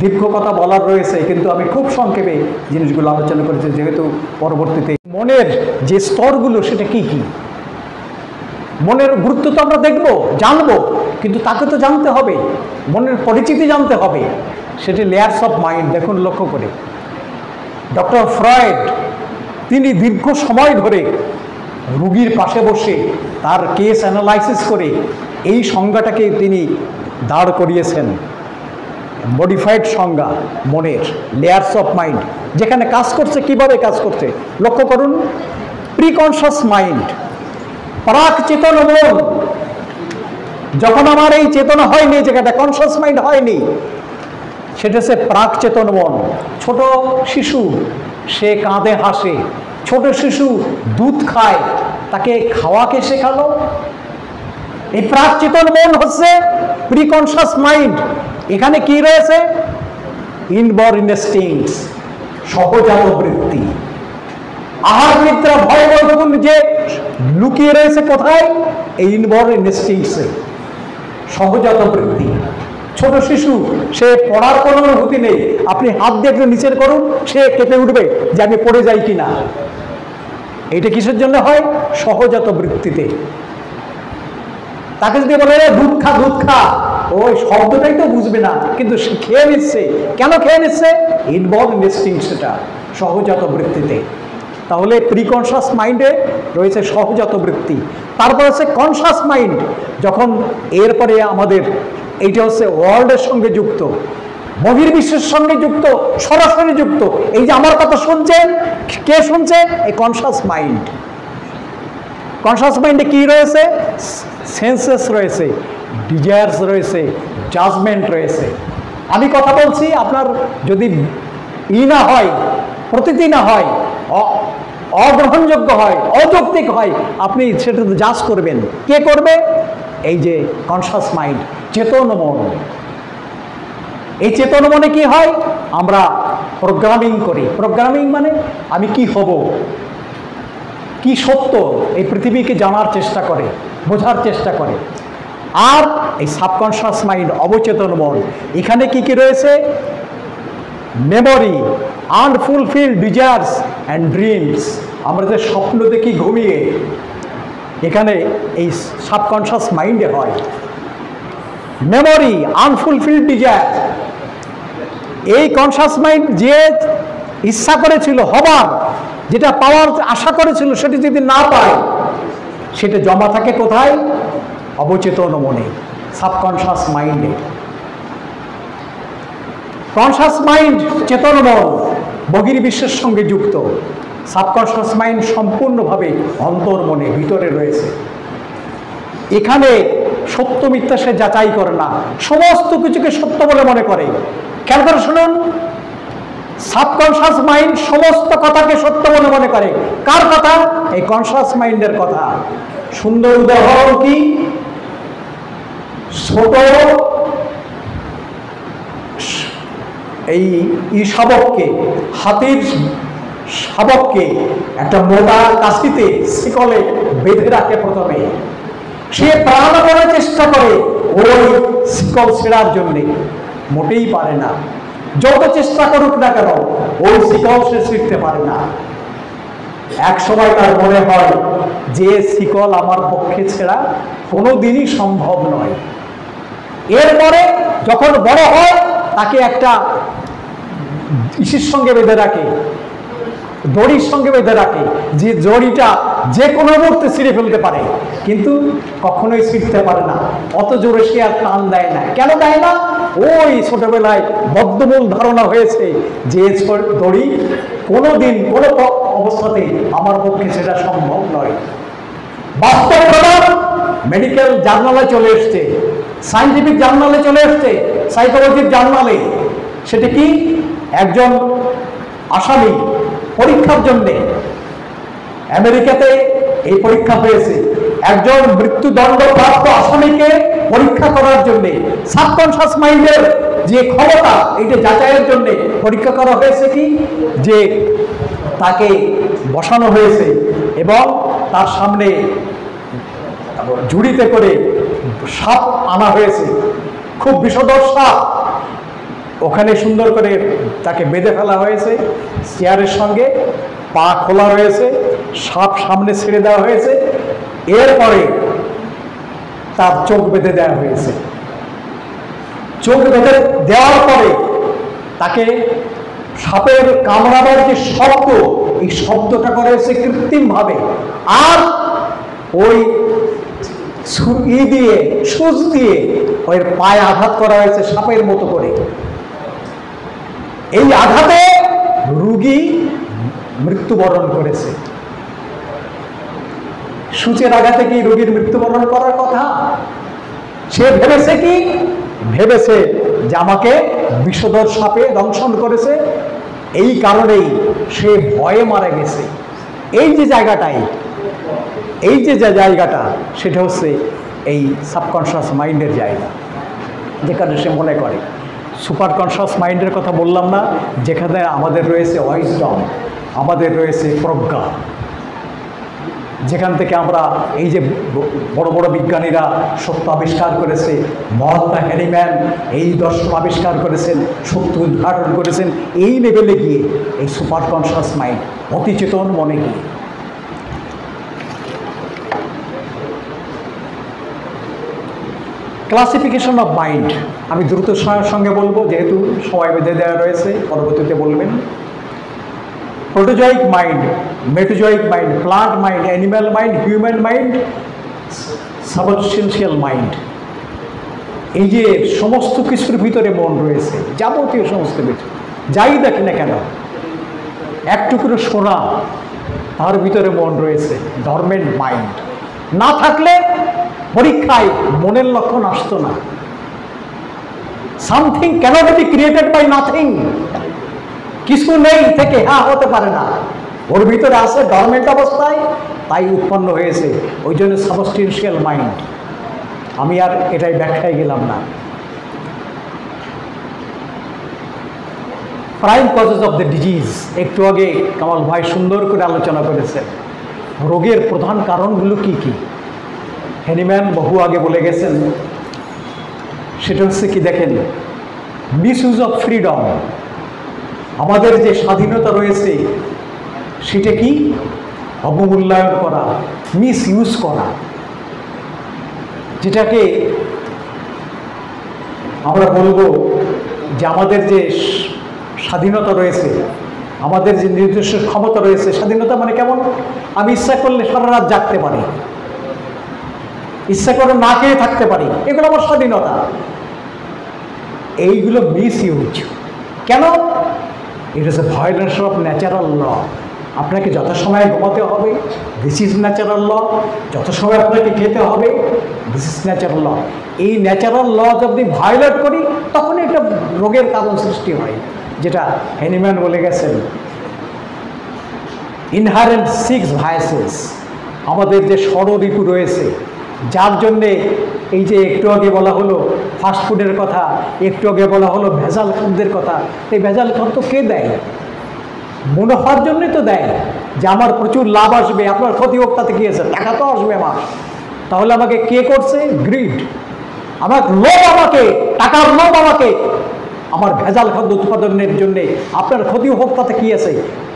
দীর্ঘ কথা বলার রয়েছে, কিন্তু আমি খুব সংক্ষেপে জিনিসগুলো আলোচনা করেছি, যেহেতু পরবর্তীতে মনের যে স্তরগুলো সেটা কি কি, মনের গুরুত্ব তো আমরা দেখব, জানবো, কিন্তু তাকে তো জানতে হবে, মনের পরিচিতি জানতে হবে। সেটি লেয়ার্স অফ মাইন্ড। দেখুন লক্ষ্য করে, ডক্টর ফ্রয়েড তিনি দীর্ঘ সময় ধরে রোগীর পাশে বসে তার কেস অ্যানালাইসিস করে এই সংজ্ঞাটাকে তিনি দাঁড় করিয়েছেন। মডিফাইড সংজ্ঞা মনের, লেয়ার্স অফ মাইন্ড, যেখানে কাজ করছে। কিভাবে কাজ করছে লক্ষ্য করুন। প্রিকনশাস মাইন্ড, প্রাক চেতন মন। যখন আমার এই চেতনা হয়নি, যেটা কনশাস মাইন্ড হয়নি, সেটা হচ্ছে প্রাক চেতন মন। ছোট শিশু সে কাঁদে হাসে, ছোট শিশু দুধ খায়, তাকে খাওয়াকে শেখালো। এই প্রাক চেতন মন হচ্ছে প্রিকনশাস মাইন্ড। এখানে কি রয়েছে? ইনবর্ন ইনস্টিংক্টস, সহজাত বৃত্তি। আহার নিদ্রা ভয় বৈগুণ যে লুকিয়ে রয়েছে কোথায়? এই ইনবর্ন ইনস্টিংক্টসে, সহজাত বৃত্তি। ছোট শিশু সে পড়ার কোনো অনুভূতি নেই, আপনি হাত দিয়ে একটু নিচের করুন, সে কেঁপে উঠবে যে আমি পড়ে যাই কিনা। এইটা কিসের জন্য হয়? সহজাত বৃত্তিতে। তাকে যদি বলে দুধ খা, দুধ খা, ওই শব্দটাই তো বুঝবে না, কিন্তু সে খেয়ে নিচ্ছে। কেন খেয়ে নিচ্ছে? ইনবর্ন ইনস্টিংক্ট, সেটা সহজাত বৃত্তিতে। তাহলে প্রিকনশাস মাইন্ডে রয়েছে সহজাত বৃত্তি। তারপর হচ্ছে কনশাস মাইন্ড, যখন এরপরে আমাদের এইটা হচ্ছে ওয়ার্ল্ডের সঙ্গে যুক্ত, বহির্বিশ্বের সঙ্গে যুক্ত, সরাসরি যুক্ত। এই যে আমার কথা শুনছেন, কে শুনছে? এই কনশাস মাইন্ড। কনশাস মাইন্ডে কি রয়েছে? সেন্সেস রয়েছে, ডিজায়ার্স রয়েছে, জাজমেন্ট রয়েছে। আমি কথা বলছি, আপনার যদি না হয়, প্রতীতি না হয়, অগ্রহণযোগ্য হয়, অযৌক্তিক হয়, আপনি সেটা জাজ করবেন। কে করবে? এই যে কনসাস মাইন্ড, চেতন মন। এই চেতন মনে কি হয়? আমরা প্রোগ্রামিং করি। প্রোগ্রামিং মানে আমি কি হব, কি সত্য, এই পৃথিবীকে জানার চেষ্টা করে, বোঝার চেষ্টা করে। আর এই সাবকনশাস মাইন্ড, অবচেতন মন, এখানে কি কি রয়েছে? Memory, unfulfilled desires and dreams. আমরা যে স্বপ্ন দেখি ঘুমিয়ে, এখানে এই সাবকনশাস মাইন্ডে হয়। মেমোরি, আনফুলফিলড ডিজায়ার, এই কনশাস মাইন্ড যে ইচ্ছা করেছিল হবার, যেটা পাওয়ার আশা করেছিল, সেটা যদি না পায়, সেটা জমা থাকে কোথায়? অবচেতন মনে, সাবকনশাস মাইন্ডে। কনশাস মাইন্ড, চেতন মন বহির্বিশ্বের সঙ্গে যুক্ত। সাবকনশাস মাইন্ড সম্পূর্ণভাবে অন্তর্মনে, ভিতরে রয়েছে। এখানে সত্য মিথ্যা সে যাচাই করে না, সমস্ত কিছুকে সত্য বলে মনে করে। খেয়াল করে শুনুন, সাবকনশাস মাইন্ড সমস্ত কথাকে সত্য বলে মনে করে। কার কথা? এই কনশাস মাইন্ডের কথা। সুন্দর উদাহরণ কি? ছোট এই শাবককে, হাতির শাবককে একটা মোটা কাশিতে শিকলে বেঁধে রাখে। প্রথমে সে প্রাণপণে চেষ্টা করে ওই শিকল ছেড়ার জন্যে, মোটেই পারে না। যত চেষ্টা করুক না কেন, ওই শিকল সে ছিঁড়তে পারে না। এক সময় তার মনে হয় যে শিকল আমার পক্ষে ছেড়া কোনোদিনই সম্ভব নয়। এরপরে যখন বড় হয়, তাকে একটা ইসির সঙ্গে বেঁধে রাখে, দড়ির সঙ্গে বেঁধে রাখে, যে দড়িটা যে কোনো মুহূর্তে ছিঁড়ে ফেলতে পারে, কিন্তু কখনোই ছিঁড়তে পারে না। অত জোরে সে আর টান দেয় না। কেন দেয় না? ওই ছোটবেলায় বদ্ধমূল ধারণা হয়েছে যে দড়ি কোনোদিন কোনো অবস্থাতে আমার পক্ষে সেটা সম্ভব নয়। বাস্তব প্রমাণ মেডিকেল জার্নালে চলে এসছে, সায়েন্টিফিক জার্নালে চলে এসছে, সাইকোলজির জার্নালে। সেটা কি? একজন আসামি পরীক্ষার জন্যে আমেরিকাতে এই পরীক্ষা হয়েছে। একজন মৃত্যুদণ্ডপ্রাপ্ত আসামিকে পরীক্ষা করার জন্য সাবকনশাস মাইন্ডের যে ক্ষমতা, এইটা যাচাইয়ের জন্য পরীক্ষা করা হয়েছে। কি? যে তাকে বসানো হয়েছে এবং তার সামনে ঝুড়িতে করে সাপ আনা হয়েছে, খুব বিষধর সাপ। ওখানে সুন্দর করে তাকে বেঁধে ফেলা হয়েছে চেয়ারের সঙ্গে, পা খোলা রয়েছে, সাপ সামনে ছেড়ে দেওয়া হয়েছে। এরপরে তার চোখ বেঁধে দেওয়া হয়েছে। চোখ বেঁধে দেওয়ার পরে তাকে সাপের কামড়াবার যে শব্দ, এই শব্দটা করা হয়েছে কৃত্রিমভাবে। আর ওই সুচ দিয়ে ওই পায়ে আঘাত করা হয়েছে সাপের মতো করে। এই আঘাতে রোগী মৃত্যুবরণ করেছে। সূচের আঘাতে কি রোগীর মৃত্যুবরণ করার কথা? সে ভেবেছে কি? ভেবেছে যে আমাকে বিষধর সাপে দংশন করেছে, এই কারণেই সে ভয়ে মারা গেছে। এই যে জায়গাটাই, এই যে জায়গাটা, সেটা হচ্ছে এই সাবকনশাস মাইন্ডের জায়গা, যেখানে সে মনে করে। সুপার কনশাস মাইন্ডের কথা বললাম না, যেখানে আমাদের রয়েছে ওয়াইজডম, আমাদের রয়েছে প্রজ্ঞা, যেখান থেকে আমরা এই যে বড় বড় বিজ্ঞানীরা সত্য আবিষ্কার করেছে, মহাত্মা হ্যানিম্যান এই দর্শন আবিষ্কার করেছেন, সত্য উদ্ঘাটন করেছেন, এই লেভেলে গিয়ে এই সুপার কনশাস মাইন্ড, অতিচেতন মনে গিয়ে। ক্লাসিফিকেশন অফ মাইন্ড আমি দ্রুত সঙ্গে বলবো, যেহেতু সময় বেঁধে দেওয়া রয়েছে, পরবর্তীতে বলবেন। Protozoic mind, metazoic mind, plant mind, animal mind, human mind, substantial mind. এই যে সমস্ত কিছুর ভিতরে মন রয়েছে, যাবতীয় সমস্ত কিছু যাই দেখি না কেন, এক টুকরো সোনা, তার ভিতরে মন রয়েছে, ডরমেন্ট মাইন্ড। না থাকলে পরীক্ষায় মনের লক্ষণ আসতো না। Something cannot be created by nothing. কিছু নেই থেকে হ্যাঁ হতে পারে না, ওর ভিতরে আছে ডরমেন্ট অবস্থায়, তাই উৎপন্ন হয়েছে। ওই জন্য সাবস্টেন্সিয়াল মাইন্ড। আমি আর এটাই ব্যাখ্যায় গেলাম না। Prime causes of the disease, একটু আগে কামাল ভাই সুন্দর করে আলোচনা করেছেন। রোগের প্রধান কারণগুলো কি কি হ্যানিম্যান বহু আগে বলে গেছেন। সেটা হচ্ছে কি দেখেন, মিসইউজ অফ ফ্রিডম। আমাদের যে স্বাধীনতা রয়েছে সেটা কি অবমূল্যায়ন করা, মিস ইউজ করা, যেটাকে আমরা বলবো যে আমাদের যে স্বাধীনতা রয়েছে, আমাদের যে নিজস্ব ক্ষমতা রয়েছে। স্বাধীনতা মানে কেমন? আমি ইচ্ছা করলে সারা রাত জাগতে পারি, ইচ্ছা করে না খেয়ে থাকতে পারি, এগুলো আমার স্বাধীনতা। এইগুলো মিস ইউজ কেন? It is a violation of natural law. আপনাকে যথাসময়ে ঘুমাতে হবে, দিস ইজ ন্যাচারাল ল। যত সময় আপনাকে খেতে হবে, দিস ইজ ন্যাচারাল ল। এই ন্যাচারাল ল যদি ভায়োলেট করি তখন একটা রোগের কারণ সৃষ্টি হয়, যেটা হ্যানিম্যান বলে গেছেন। ইনহারেন্ট 6 ভাইসেস, আমাদের যে ষড়ঋতু রয়েছে, যার জন্যে এই যে একটু আগে বলা হলো ফাস্টফুডের কথা, একটু আগে বলা হলো ভেজাল খাদ্যের কথা। এই ভেজাল খাদ্য কে দেয়? মুনাফার জন্যই তো দেয়, যে আমার প্রচুর লাভ আসবে, আপনার ক্ষতি হোক তাতে কি আছে, টাকা তো আসবে আমার। তাহলে আমাকে কে করছে? গ্রিড। আমার লোভ, আমাকে টাকার লোভ, আমাকে আমার ভেজাল খাদ্য উৎপাদনের জন্যে আপনার ক্ষতি হোক তাতে কি আছে,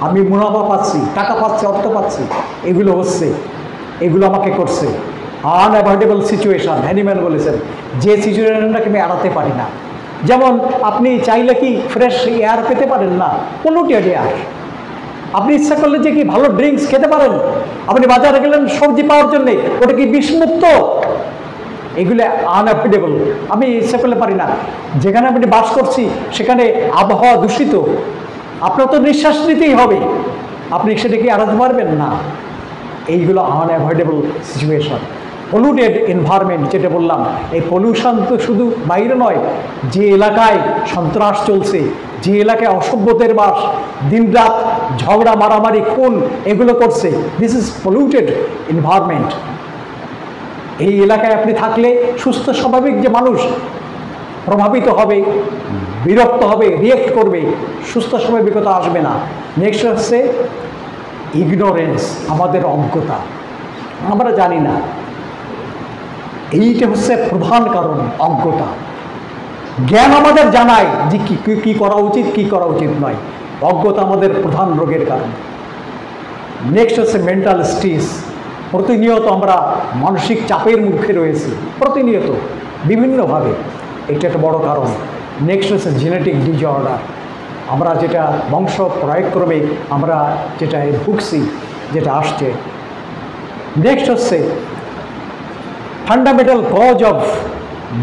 আমি মুনাফা পাচ্ছি, টাকা পাচ্ছি, অর্থ পাচ্ছি। এগুলো হচ্ছে, এগুলো আমাকে করছে। আনঅ্যাভয়েডেবল সিচুয়েশন, হ্যানিম্যান বলেছেন, যে সিচুয়েশনটাকে আমি এড়াতে পারি না। যেমন আপনি চাইলে কি ফ্রেশ এয়ার পেতে পারেন না, পলিউটেড এয়ার। আপনি ইচ্ছা করলে যে কি ভালো ড্রিঙ্কস খেতে পারেন, আপনি বাজারে গেলেন সবজি পাওয়ার জন্যে, ওটা কি বিষমুক্ত? এগুলো আনঅ্যাভয়েডেবল, আমি ইচ্ছা করলে পারি না। যেখানে আপনি বাস করছি সেখানে আবহাওয়া দূষিত, আপনার তো নিঃশ্বাস নিতেই হবে, আপনি সেটা কি এড়াতে পারবেন না। এইগুলো আনঅ্যাভয়েডেবল সিচুয়েশন। পলিউটেড এনভায়রনমেন্ট যেটা বললাম, এই পলিউশন তো শুধু বাইরে নয়, যে এলাকায় সন্ত্রাস চলছে, যে এলাকায় অসভ্যদের বাস, দিনরাত ঝগড়া মারামারি খুন এগুলো করছে, দিস ইজ পলিউটেড এনভায়রনমেন্ট। এই এলাকায় আপনি থাকলে সুস্থ স্বাভাবিক যে মানুষ প্রভাবিত হবে, বিরক্ত হবে, রিয়েক্ট করবে, সুস্থ স্বাভাবিকতা আসবে না। নেক্সট হচ্ছে ইগনোরেন্স, আমাদের অজ্ঞতা, আমরা জানি না। এইটা হচ্ছে প্রধান কারণ, অজ্ঞতা। জ্ঞান আমাদের জানায় যে কি করা উচিত, কি করা উচিত নয়। অজ্ঞতা আমাদের প্রধান রোগের কারণ। নেক্সট হচ্ছে মেন্টাল স্ট্রেস। প্রতিনিয়ত আমরা মানসিক চাপের মুখে রয়েছি, প্রতিনিয়ত বিভিন্নভাবে, এটা একটা বড় কারণ। নেক্সট হচ্ছে জেনেটিক ডিসঅর্ডার, আমরা যেটা বংশ প্রয়োগক্রমে আমরা যেটা ভুগছি, যেটা আসছে। নেক্সট হচ্ছে ফান্ডামেন্টাল কজ অফ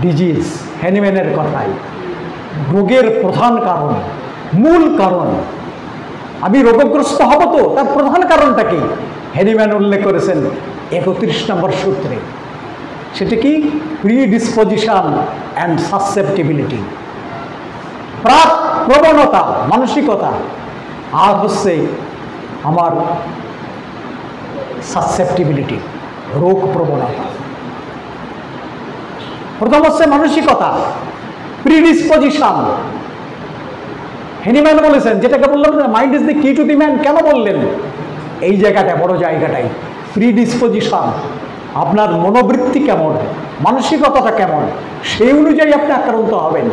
ডিজিজ, হ্যানিম্যানের কথায় রোগের প্রধান কারণ, মূল কারণ। আমি রোগগ্রস্ত হব তো তার প্রধান কারণটা কি? হ্যানিম্যান উল্লেখ করেছেন 31 নম্বর সূত্রে। সেটা কি? প্রিডিসপোজিশন অ্যান্ড সাসেপ্টিবিলিটি, প্রাক প্রবণতা, মানসিকতা, আর হচ্ছে আমার সাসেপ্টিবিলিটি, রোগ প্রবণতা। প্রথম হচ্ছে মানসিকতা, প্রিডিসপোজিশন। হ্যানিম্যান বলেছেন, যেটাকে বললাম না, মাইন্ড ইজ দ্য কি টু দি ম্যান। কেন বললেন? এই জায়গাটা, বড় জায়গাটাই, প্রিডিসপোজিশন। আপনার মনোবৃত্তি কেমন, মানসিকতাটা কেমন, সেই অনুযায়ী আপনি আক্রান্ত হবেন।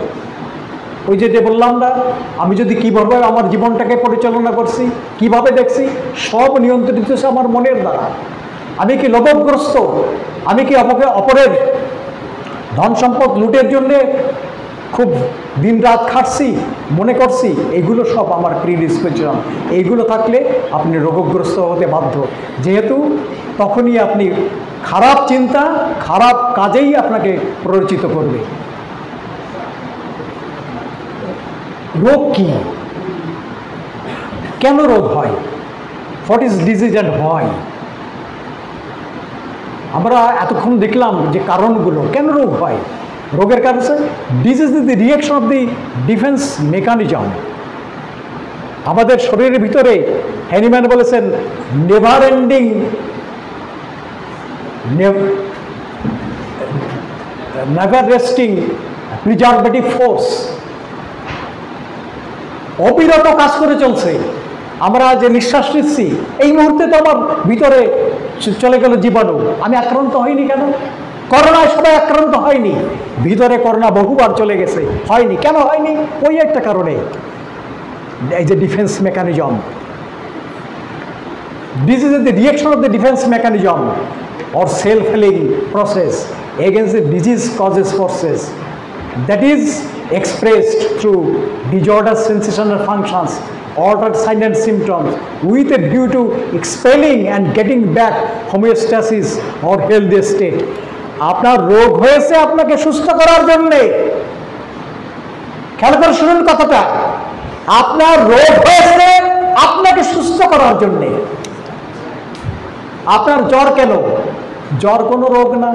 ওই যে বললাম না, আমি যদি কীভাবে আমার জীবনটাকে পরিচালনা করছি, কিভাবে দেখছি, সব নিয়ন্ত্রিত হচ্ছে আমার মনের দ্বারা। আমি কি লোভগ্রস্ত, আমি কি অপরের ধন সম্পদ লুটের জন্যে খুব দিন রাত খাটছি, মনে করছি, এগুলো সব আমার প্রিডিসপোজিশন। এইগুলো থাকলে আপনি রোগগ্রস্ত হতে বাধ্য, যেহেতু তখনই আপনি খারাপ চিন্তা, খারাপ কাজেই আপনাকে প্ররোচিত করবে। রোগ কি? কেন রোগ হয়? What is disease and why? আমরা এতক্ষণ দেখলাম যে কারণগুলো, কেন রোগ হয়। রোগের কারণ হচ্ছে disease is the reaction of the defence mechanism. আমাদের শরীরের ভিতরে হ্যানিম্যান বলেছেন never ending never resting preservative force, অবিরত কাজ করে চলছে। আমরা যে নিঃশ্বাস নিচ্ছি এই মুহূর্তে তো আমার ভিতরে চলে গেল জীবাণু, আমি আক্রান্ত হইনি কেন? করোনায় সবাই আক্রান্ত হয়নি, ভিতরে করোনা বহুবার চলে গেছে, হয়নি কেন হয়নি? ওই একটা কারণে, এই যে defence mechanism. This is the reaction of the defense mechanism or self-healing process against the disease causes forces that is expressed through disordered sensational functions, altered signs and symptoms with a view to expelling and getting back homeostasis or healthy state. আপনার রোগ হয়েছে আপনাকে সুস্থ করার জন্যে, খেয়াল করে শুনুন কথাটা, আপনার রোগ হয়েছে আপনাকে সুস্থ করার জন্যে। আপনার জ্বর কেন? জ্বর কোনো রোগ না,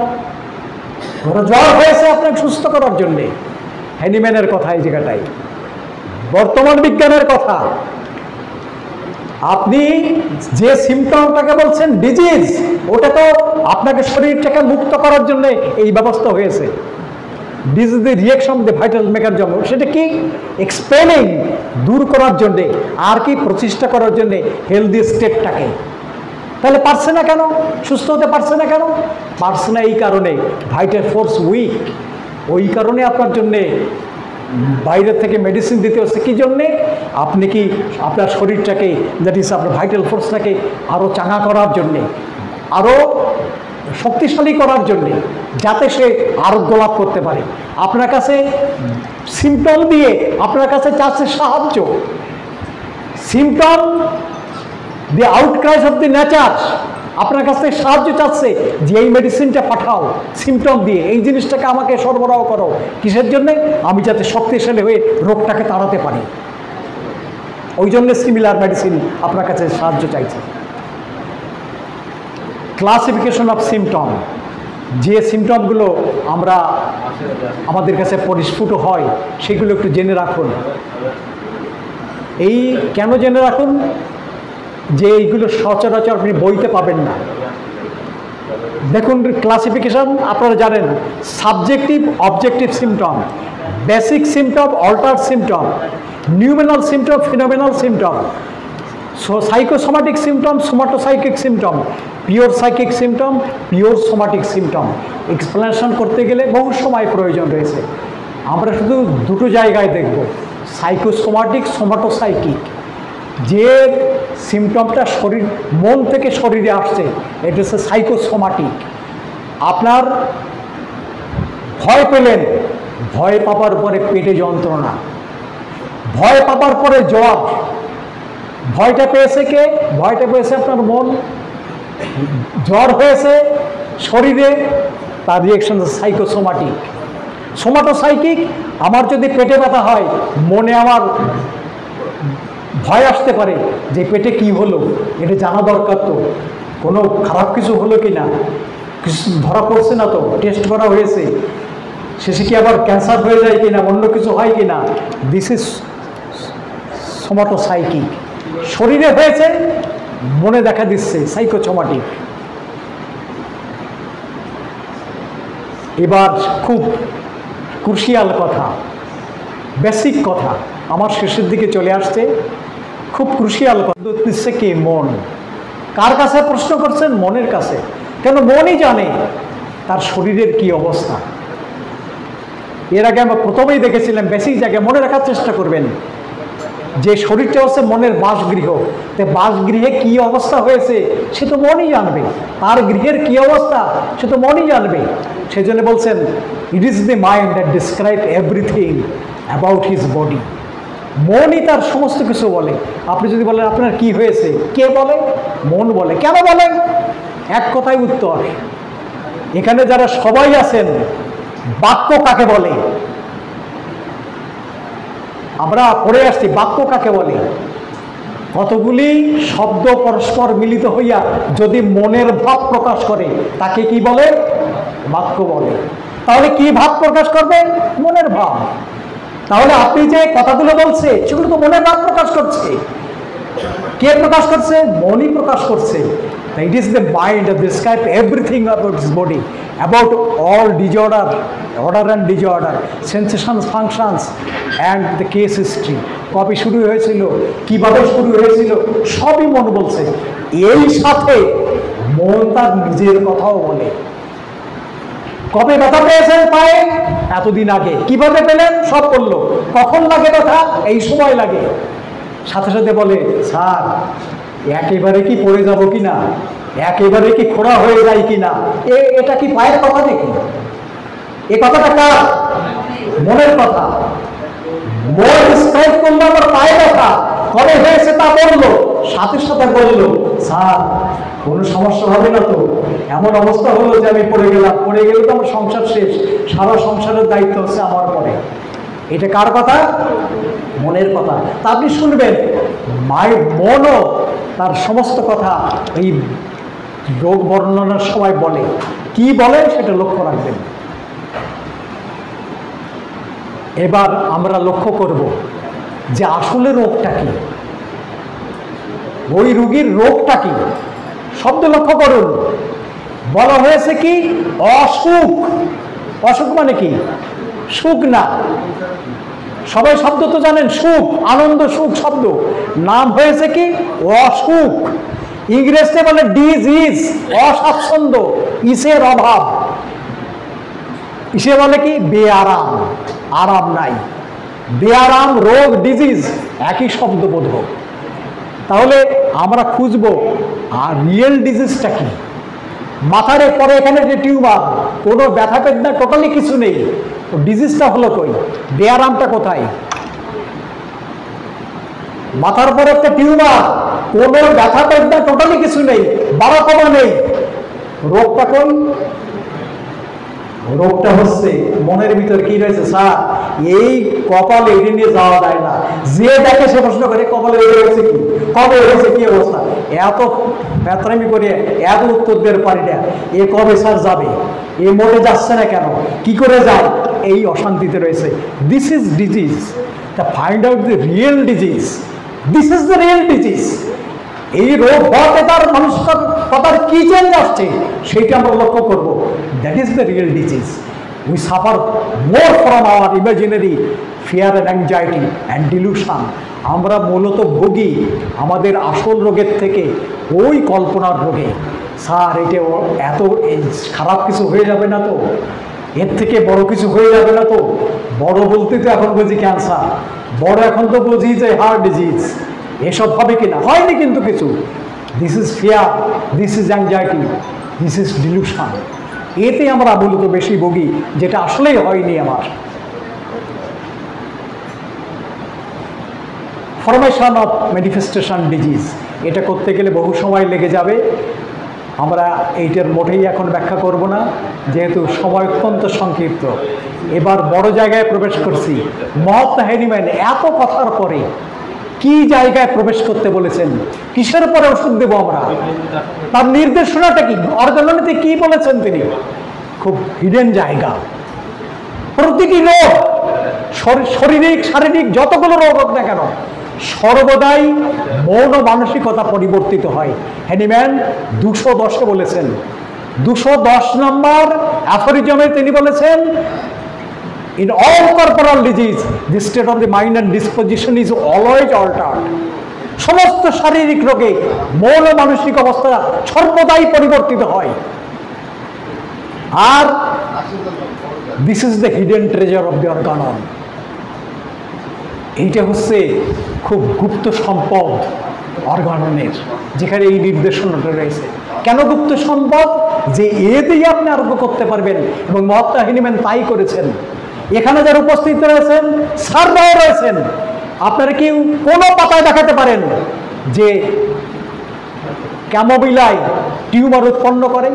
জ্বর হয়েছে আপনাকে সুস্থ করার জন্যে। হ্যানিম্যানের কথা এই জায়গাটাই, বর্তমান বিজ্ঞানের কথা। আপনি যে সিমটমটাকে বলছেন ডিজিজ, ওটা তো আপনাকে শরীরটাকে মুক্ত করার জন্য এই ব্যবস্থা হয়েছে। This is the reaction of the vital mechanism, সেটা কি? এক্সপেলিং, দূর করার জন্যে, আর কি প্রতিষ্ঠা করার জন্যে হেলদি স্টেটটাকে। তাহলে পারছে না কেন? সুস্থ হতে পারছে না কেন? পারছে না এই কারণে ভাইটাল ফোর্স উইক। ওই কারণে আপনার জন্যে বাইরের থেকে মেডিসিন দিতে হচ্ছে। কী জন্যে? আপনি কি আপনার শরীরটাকে, দ্যাট ইজ আপনার ভাইটাল ফোর্সটাকে আরও চাঙা করার জন্যে, আরও শক্তিশালী করার জন্যে, যাতে সে আরোগ্য লাভ করতে পারে। আপনার কাছে সিমটম দিয়ে আপনার কাছে চাচ্ছে সাহায্য। Symptom the outcries of the nature, আপনার কাছ থেকে সাহায্য চাচ্ছে যে এই মেডিসিনটা পাঠাও সিমটম দিয়ে, এই জিনিসটাকে আমাকে সরবরাহ করো। কিসের জন্যে? আমি যাতে শক্তিশালী হয়ে রোগটাকে তাড়াতে পারি। ওই জন্য সিমিলার মেডিসিন আপনার কাছে সাহায্য চাইছে। ক্লাসিফিকেশন অফ সিমটম, যে সিমটমগুলো আমাদের কাছে পরিস্ফুট হয় সেগুলো একটু জেনে রাখুন। এই কেন জেনে রাখুন? যে এইগুলো সচরাচর আপনি বইতে পাবেন না। দেখুন ক্লাসিফিকেশন আপনারা জানেন, subjective objective symptom, basic symptom, altered symptom, noumenal symptom, phenomenal symptom, psychosomatic symptom, somatopsychic symptom, pure psychic symptom, pure somatic symptom. Explanation করতে গেলে বহু সময় প্রয়োজন রয়েছে। আমরা শুধু দুটো জায়গায় দেখব, সাইকোসোমাটিক, সোমাটোসাইকিক। যে সিমটমটা মন থেকে শরীরে আসছে এটা হচ্ছে সাইকোসোমাটিক। আপনার ভয় পেলেন, ভয় পাবার পরে পেটে যন্ত্রণা, ভয় পাবার পরে জ্বর। ভয়টা পেয়েছে কে? ভয়টা পেয়েছে আপনার মন। জ্বর হয়েছে শরীরে, তার রিয়েকশন সাইকোসোমাটিক। সোমাটোসাইকিক, আমার যদি পেটে ব্যথা হয়, মনে আমার ভয় আসতে পারে যে পেটে কি হলো, এটা জানা দরকার, তো কোনো খারাপ কিছু হলো কি না, কিছু ধরা পড়ছে না তো, টেস্ট করা হয়েছে, শেষে কি আবার ক্যান্সার হয়ে যায় কিনা, অন্য কিছু হয় কিনা। This is somatopsychic. শরীরে হয়েছে, মনে দেখা দিচ্ছে, সাইকোসোমাটিক। এবার খুব ক্রুশিয়াল কথা, বেসিক কথা, আমার শেষের দিকে চলে আসছে, খুব ক্রুশিয়াল কথা দিচ্ছে কি? মন। কার কাছে প্রশ্ন করছেন? মনের কাছে। কেন? মনই জানে তার শরীরের কি অবস্থা। এর আগে আমরা প্রথমেই দেখেছিলাম, বেসিক জায়গায় মনে রাখার চেষ্টা করবেন যে শরীরটা হচ্ছে মনের বাসগৃহ। তো বাসগৃহে কি অবস্থা হয়েছে সে তো মনই জানবে, তার গৃহের কি অবস্থা সে তো মনই জানবে। সেই জন্য বলছেন, it is the mind that describe everything about his body. মনই তার সমস্ত কিছু বলে। আপনি যদি বলেন আপনার কি হয়েছে, কে বলে? মন বলে। কেন বলেন? এক কথায় উত্তর। এখানে যারা সবাই আছেন, বাক্য কাকে বলে? আমরা পড়ে আসছি, বাক্য কাকে বলে? কতগুলি শব্দ পরস্পর মিলিত হইয়া যদি মনের ভাব প্রকাশ করে তাকে কি বলে? বাক্য বলে। তাহলে কি ভাব প্রকাশ করবে? মনের ভাব। তাহলে আপনি যে কথাগুলো বলছে সেগুলো তো মনের ভাব প্রকাশ করছে। কে প্রকাশ করছে? মনই প্রকাশ করছে। It is the mind that describes everything about his body, about all disorder, order and disorder, sensations, functions, and the case history. কবে শুরু হয়েছিল, কিভাবে শুরু হয়েছিল, সবই মন বলছে। এই সাথে মন তার নিজের কথাও বলে। কবে ব্যথা পেয়েছেন পায়ে? এতদিন আগে। কিভাবে পেলেন? সব বললো। কখন লাগে ব্যথা? এই সময় লাগে। সাথে সাথে বলে, স্যার একেবারে কি পড়ে যাব কিনা, একেবারে কি খোঁড়া হয়ে যায় কিনা, এটা কি পায়ের কথা নাকি? এ কথাটা কার? মনের কথা। মন স্ট্রাইক করলো আমার পায়ে ব্যথা, কবে হয়েছে তা বললো, সাথে সাথে বললো, স্যার কোনো সমস্যা হবে না তো? এমন অবস্থা হলো যে আমি পড়ে গেলাম, পড়ে গেলে তো আমার সংসার শেষ, সারা সংসারের দায়িত্ব হচ্ছে আমার পরে। এটা কার কথা? মনের কথা। তা আপনি শুনবেন, মনও তার সমস্ত কথা এই রোগ বর্ণনার সময় বলে। কি বলে সেটা লক্ষ্য রাখবেন। এবার আমরা লক্ষ্য করব যে আসলে রোগটা কি, ওই রোগীর রোগটা কি। শব্দ লক্ষ্য করুন, বলা হয়েছে কি? অসুখ। অসুখ মানে কি? সুখ না। সবাই শব্দ তো জানেন, সুখ, আনন্দ, সুখ শব্দ। নাম হয়েছে কি? অসুখ। ইংরেজিতে বলে ডিজিজ, অস্বাচ্ছন্দ্য, ইসের অভাব। ইসে বলে কি? বেআরাম, আরাম নাই। বেআরাম, রোগ, ডিজিজ একই শব্দ বোধক। তাহলে আমরা খুঁজবো আর রিয়েল ডিজিজটা কি। মাথার পরে এখানে যে টিউমার, কোনো ব্যথা বেদনা টোটালি কিছু নেই, ডিজিজটা হলো কই? বেআরামটা কোথায়? মাথার পরে একটা টিউমার, কোনো ব্যথা বেদনা টোটালি কিছু নেই, বাড়া কমা নেই, রোগটা কই? রোগটা হচ্ছে মনের ভিতর কি রয়েছে? স্যার এই কপালে এটা নিয়ে যাওয়া যায় না। যে দেখে সে প্রশ্ন করে, কপালে হয়েছে কি, কবে হয়েছে, কি অবস্থা? এত ব্যথামি করে এত উত্তর দিয়ে পারি না। এ কবে স্যার যাবে, এ মোটে যাচ্ছে না কেন, কি করে যায়? এই অশান্তিতে রয়েছে। This is disease. To find out the real disease. This is the real disease. এই রোগ হওয়াতে তার মানুষের কথার কি চেঞ্জ আসছে সেইটা আমরা লক্ষ্য করবো। That is the real disease. We suffer more from our imaginary fear and anxiety and dilution. আমরা মূলত ভুগি আমাদের আসল রোগের থেকে ওই কল্পনার রোগে। স্যার এটা এত খারাপ কিছু হয়ে যাবে না তো? এর থেকে বড় কিছু হয়ে যাবে না তো? বড় বলতে তো এখন বুঝি ক্যান্সার, বড় এখন তো বুঝি যে হার্ট ডিজিজ। এসব হবে কিনা? হয়নি কিন্তু কিছু। This is fear, this is anxiety, this is dilution. এতে আমরা মূলত বেশি ভুগি, যেটা আসলেই হয়নি আমার। ফরমেশন অফ ম্যানিফেস্টেশন ডিজিজ, এটা করতে গেলে বহু সময় লেগে যাবে। আমরা এইটার মোটেই এখন ব্যাখ্যা করব না, যেহেতু সময় অত্যন্ত সংক্ষিপ্ত। এবার বড় জায়গায় প্রবেশ করছি। মহাত্মা হ্যানিম্যান এত কথার পরে কি জায়গায় প্রবেশ করতে বলেছেন, কিসের পরে ওষুধ দেব আমরা, তার নির্দেশনাটা কি, অর্গাননিতে কি বলেছেন তিনি? খুব হিডেন জায়গা। প্রতিটি রোগ, শারীরিক যতগুলো রোগ হোক না কেন, সর্বদাই মন ও মানসিকতা পরিবর্তিত হয়। হ্যানিম্যান 210-এ বলেছেন। 210 নম্বর অ্যাফরিজমে তিনি বলেছেন, in all corporal disease the state of the mind and disposition is always altered. সমস্ত শারীরিক রোগে মন ও মানসিক অবস্থা সর্বদাই পরিবর্তিত হয়। আর this is the hidden treasure of the Organon. এইটা হচ্ছে খুব গুপ্ত সম্পদ অর্গাননের, যেখানে এই নির্দেশনাটা রয়েছে। কেন গুপ্ত সম্পদ? যে এতেই আপনি আরোগ্য করতে পারবেন, এবং মহাত্মা হ্যানিম্যান তাই করেছেন। এখানে যারা উপস্থিত রয়েছেন, স্যাররাও রয়েছেন, আপনারা কি কোনো পাতায় দেখাতে পারেন যে ক্যামোবিলায় টিউমার উৎপন্ন করে?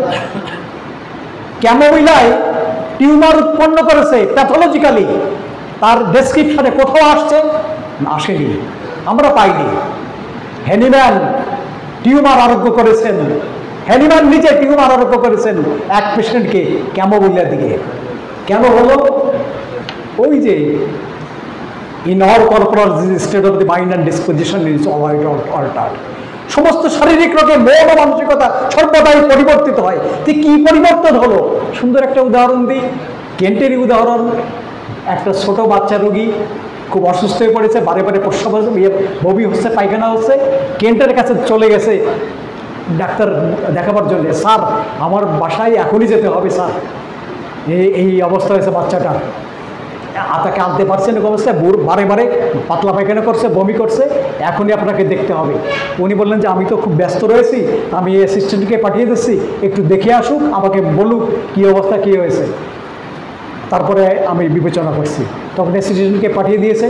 ক্যামোবিলায় টিউমার উৎপন্ন করেছে প্যাথোলজিক্যালি, তার ডেসক্রিপশনে কোথাও আসছে? আসেনি, আমরা পাইনি। হ্যানিম্যান টিউমার আরোগ্য করেছেন, হ্যানিম্যান নিজে টিউমার আরোগ্য করেছেন এক পেশেন্টকে ক্যামোবিলিয়া দিকে। কেন হলো? ওই যে in all corporal state of the mind and disposition is altered. সমস্ত শারীরিক রোগে মন ও মানসিকতা সর্বদাই পরিবর্তিত হয়। তো কি পরিবর্তন হলো? সুন্দর একটা উদাহরণ দিই, কেন্টেরই উদাহরণ। একটা ছোট বাচ্চা রোগী খুব অসুস্থ হয়ে পড়েছে, বারে বারে প্রস্রাব বমি হচ্ছে, পায়খানা হচ্ছে। কেন্টের কাছে চলে গেছে ডাক্তার দেখাবার জন্য, স্যার আমার বাসায় এখনই যেতে হবে স্যার, এই অবস্থা হয়েছে বাচ্চাটা, তাকে আনতে পারছেন অবস্থায়, বারে বারে পাতলা পায়খানা করছে, বমি করছে, এখনই আপনাকে দেখতে হবে। উনি বললেন যে আমি তো খুব ব্যস্ত রয়েছি, আমি অ্যাসিস্ট্যান্টকে পাঠিয়ে দিচ্ছি, একটু দেখে আসুক, আমাকে বলুক কী অবস্থা, কী হয়েছে, তারপরে আমি বিবেচনা করছি। তখন অ্যাসিস্ট্যান্টকে পাঠিয়ে দিয়েছে,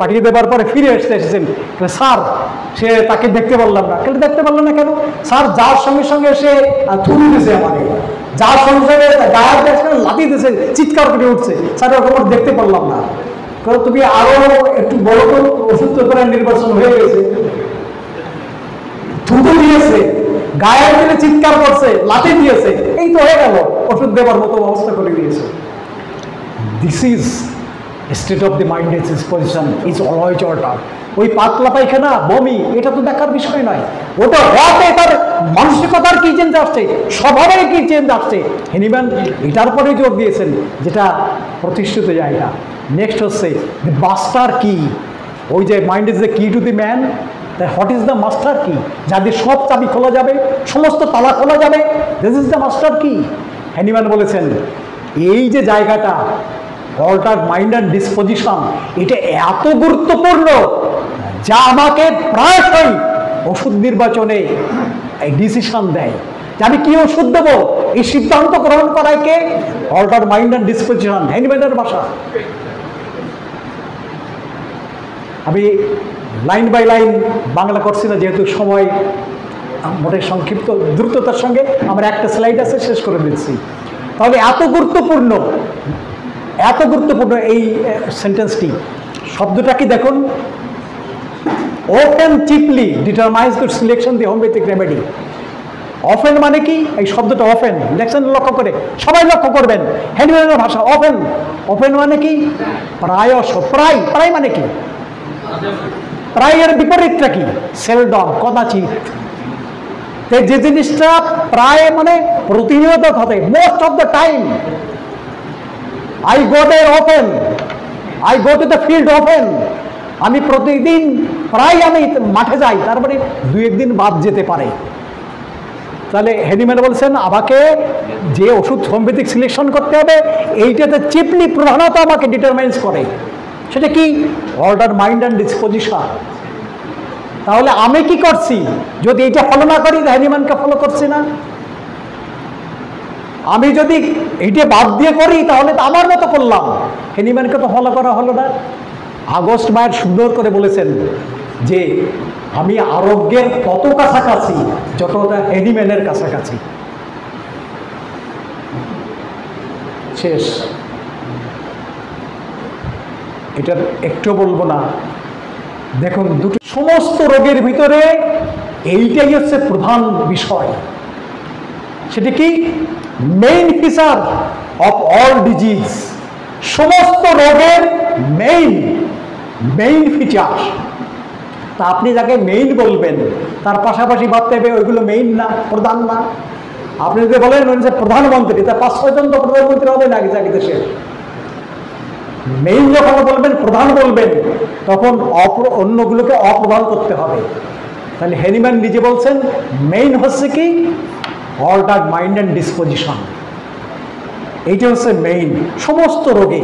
পাঠিয়ে দেওয়ার পরে ফিরে এসেছেন, স্যার সে তাকে দেখতে পারলাম না। কেন দেখতে পারলাম না? কেন? স্যার যাওয়ার সঙ্গে সঙ্গে সে থুতু দিয়েছে আমাকে, যার সঙ্গে সঙ্গে গায়ে লাথি দিয়েছে, চিৎকার করে উঠছে, স্যার ওরকম দেখতে পারলাম না। কারণ তুমি আরো একটু বড় করে ওষুধ করে নির্বাচন হয়ে গেছে, থুতু দিয়েছে, গায়ে দিলে চিৎকার করছে, লাথি দিয়েছে, এই তো হয়ে গেল, ওষুধ দেওয়ার মতো অবস্থা করে দিয়েছে। This is state of the mind disposition is always altered. ওই পাতলা পায়খানা বমি এটা তো দেখার বিষয় নয়, ওটা হওয়াতে তার মানসিকতার কি চেঞ্জ আসছে, স্বভাবের কি চেঞ্জ আসছে, হ্যানিম্যান এটার পরে জোর দিয়েছেন, যেটা প্রতিষ্ঠিত জায়গা। নেক্সট হচ্ছে দি মাস্টার কি। ওই যে মাইন্ড ইজ দ্য কি to the man, what is the master কি, যাদের সব চাবি খোলা যাবে, সমস্ত তালা খোলা যাবে, দিস ইজ দ্য মাস্টার কি। হ্যানিম্যান বলেছেন এই যে জায়গাটা অল্টার্ড মাইন্ড অ্যান্ড ডিসপোজিশন, এটা এত গুরুত্বপূর্ণ যা আমাকে প্রায়শই ওষুধ নির্বাচনে ডিসিশন দেয় যে আমি কি ওষুধ দেবো। এই সিদ্ধান্ত গ্রহণ করায় কে? অল্টার্ড মাইন্ড অ্যান্ড ডিসপোজিশন, হ্যানিম্যানের ভাষা। আমি লাইন বাই লাইন বাংলা করছি না, যেহেতু সময় মোটে সংক্ষিপ্ত, দ্রুততার সঙ্গে আমার একটা স্লাইড আছে, শেষ করে দিচ্ছি। তাহলে এত গুরুত্বপূর্ণ এই সেন্টেন্সটি, শব্দটা কি দেখুন, often cheaply determines the selection the homeopathic remedy. Often মানে কি? এই শব্দটা অফেন দেখছেন, লক্ষ্য করে সবাই লক্ষ্য করবেন, হ্যানিম্যানের ভাষা। অফেন মানে কি? প্রায়শ। প্রায় মানে কি? প্রায়ের বিপরীতটা কি? সেলডম, কদাচিৎ। যে জিনিসটা প্রায় মানে প্রতিনিয়ত ঘটে, most of the time. I go there often, I go to the field often, আমি প্রতিদিন প্রায় আমি মাঠে যাই, তারপরে দু একদিন বাদ যেতে পারে। তাহলে হ্যানিম্যান বলছেন আমাকে যে ওষুধ হোমিওপ্যাথিক সিলেকশন করতে হবে, এইটাতে চিপলি প্রধানত আমাকে ডিটারমাইন্স করে, সেটা কি? Altered mind and disposition. তাহলে আমি কি করছি? যদি এইটা ফলো না করি, হ্যানিম্যানকে ফলো করছি না। আমি যদি এইটা বাদ দিয়ে করি তাহলে তো আমার মতো করলাম, হ্যানিম্যানকে তো ফলো করা হলো না। আগস্ট মায়ের সুন্দর করে বলেছেন যে আমি আরোগ্যের তত কাছাকাছি যতটা হ্যানিম্যানের কাছাকাছি। শেষ, এটার একটু বলবো না। দেখুন, দুটো সমস্ত রোগের ভিতরে এইটাই হচ্ছে প্রধান বিষয়। সেটা কি? Main feature of all disease, সমস্ত রোগের মেইন ফিচার। তা আপনি যাকে মেইন বলবেন তার পাশাপাশি ভাবতে হবে ওইগুলো মেইন না, প্রধান না। আপনি যদি বলেন যে প্রধানমন্ত্রী, তা 5-6 জন তো প্রধানমন্ত্রী হবে না এক দেশের। মেইন যখন বলবেন, প্রধান বলবেন, তখন অন্যগুলোকে অপ্রধান করতে হবে। তাহলে হ্যানিম্যান নিজে বলছেন মেইন হচ্ছে কি? Altered mind and disposition. এইটা হচ্ছে মেইন সমস্ত রোগে।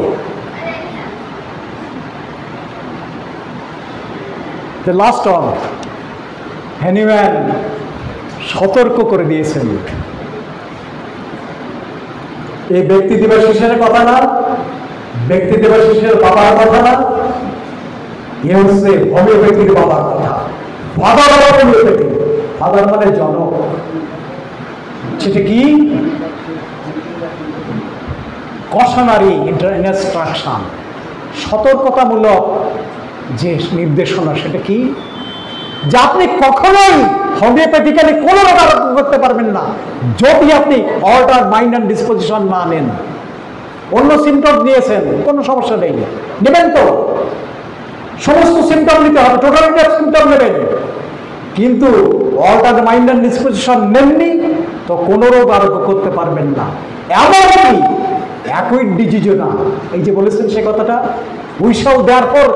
দ্য লাস্ট অন, হ্যানিম্যান সতর্ক করে দিয়েছেন, এই ব্যক্তি দেবাশিসের কথা না, ব্যক্তি দেবাশিসের বাবার কথা না, এ হচ্ছে হোমিওপ্যাথির বাবার কথা। ফাদার অফ হোমিওপ্যাথি, ফাদার মানে জনক। সেটা কি? কশনারি ইনস্ট্রাকশন, সতর্কতামূলক যে নির্দেশনা। সেটা কি? যে আপনি কখনোই হোমিওপ্যাথিক্যালি কোনো রোগ আরোগ্য করতে পারবেন না যদি আপনি অল্টার মাইন্ড অ্যান্ড ডিসপোজিশন না নেন। অন্য সিমটম নিয়েছেন, কোনো সমস্যা নেই, নেবেন তো, সমস্ত সিমটম নিতে হবে, টোটালিটি অফ সিমটম নেবেন, কিন্তু অল্টার মাইন্ড অ্যান্ড ডিসপোজিশন নেননি তো কোনো রোগ আরোগ্য করতে পারবেন না। এমনকি অ্যাকুইড ডিজিজও না। এই যে বলেছেন সে কথাটা, we shall therefore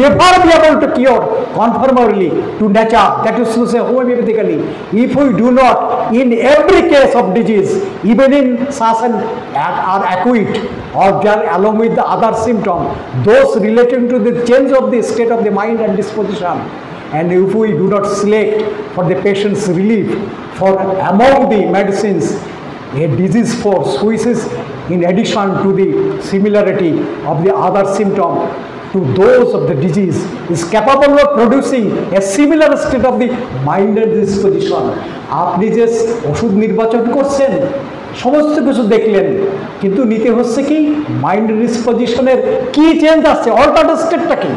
never be able to cure conformably to nature, that is to say homeopathically, if we do not in every case of disease, even in such an are acute or along with the other symptom, those relating to the change of the state of the mind and disposition, and if we do not select for the patient's relief for among the medicines a disease force which is in addition to the similarity of the other symptom to those of the disease is capable of producing a similar state of the mind and disposition. আপনি যে ওষুধ নির্বাচন করছেন সমস্ত কিছু দেখলেন, কিন্তু নিতে হচ্ছে কি মাইন্ড ডিসপোজিশনের কি চেঞ্জ আসছে, অল্টারড স্টেটটা কি,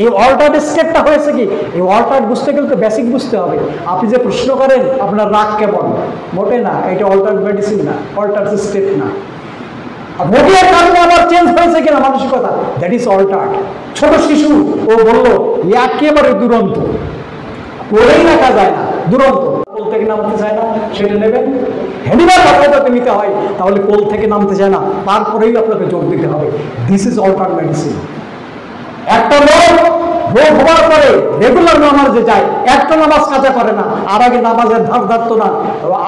এই অল্টারড স্টেটটা হয়েছে কি, এই অল্টারড বুঝতে গেলে তো বেসিক বুঝতে হবে। আপনি যে প্রশ্ন করেন আপনার রাগ কেমন, মোটে না, এটা অল্টারড মেডিসিন না, অল্টারড স্টেট না। রোগের কারণে আবার চেঞ্জ হয়েছে কিনা মানসিকতা, দ্যাট ইজ অল্টারড। ছোট শিশু ও বললো একেবারে দুরন্ত, করেই রাখা যায় না, দুরন্ত, কোল থেকে নামতে চায় না, সেটা নেবেন। হ্যানিম্যান আপনাকে নিতে হয়, তাহলে কোল থেকে নামতে চায় না, তারপরেই আপনাকে জোর দিতে হবে। This is altered medicine. একটা লোক রোগ হওয়ার পরে রেগুলার নামাজে যায়, একটা নামাজ কাজা করে না, আর আগে নামাজের ধার ধারতো না,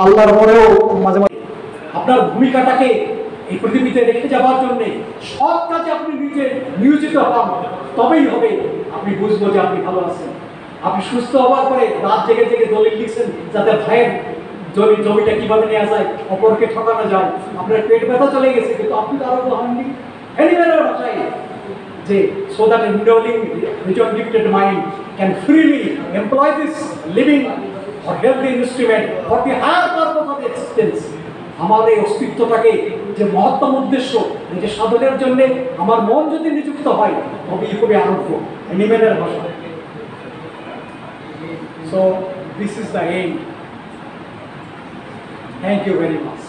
আল্লাহর পরেও মাঝে মাঝে আপনার ভূমিকাটাকে এই পৃথিবীতে রেখে যাওয়ার জন্যে সব কাজে আপনি নিজে নিয়োজিত হন, তবেই হবে আপনি বুঝবো যে আপনি ভালো আছেন। আপনি সুস্থ হওয়ার পরে রাত জেগে জেগে দলিল লিখছেন যাতে ভাইয়ের জমিটা কিভাবে নেওয়া যায়, অপরকে ঠকানো যায়, আপনার পেট ব্যথা চলে গেছে, কিন্তু আপনি তো আরোগ্য হননি। হ্যানিম্যানের ভাষায় যে so that a rejuvenated mind can freely employ this living or healthy instrument for the higher purpose of existence. আমার এই অস্তিত্বটাকে যে মহত্তম উদ্দেশ্য, এই যে সাধনের জন্য আমার মন যদি নিযুক্ত হয় তবেই হবে আরোগ্য, হ্যানিম্যানের ভাষা। So this is the aim. Thank you very much.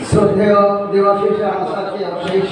শ্রদ্ধেয় দেবাশিস আচার্য শেষ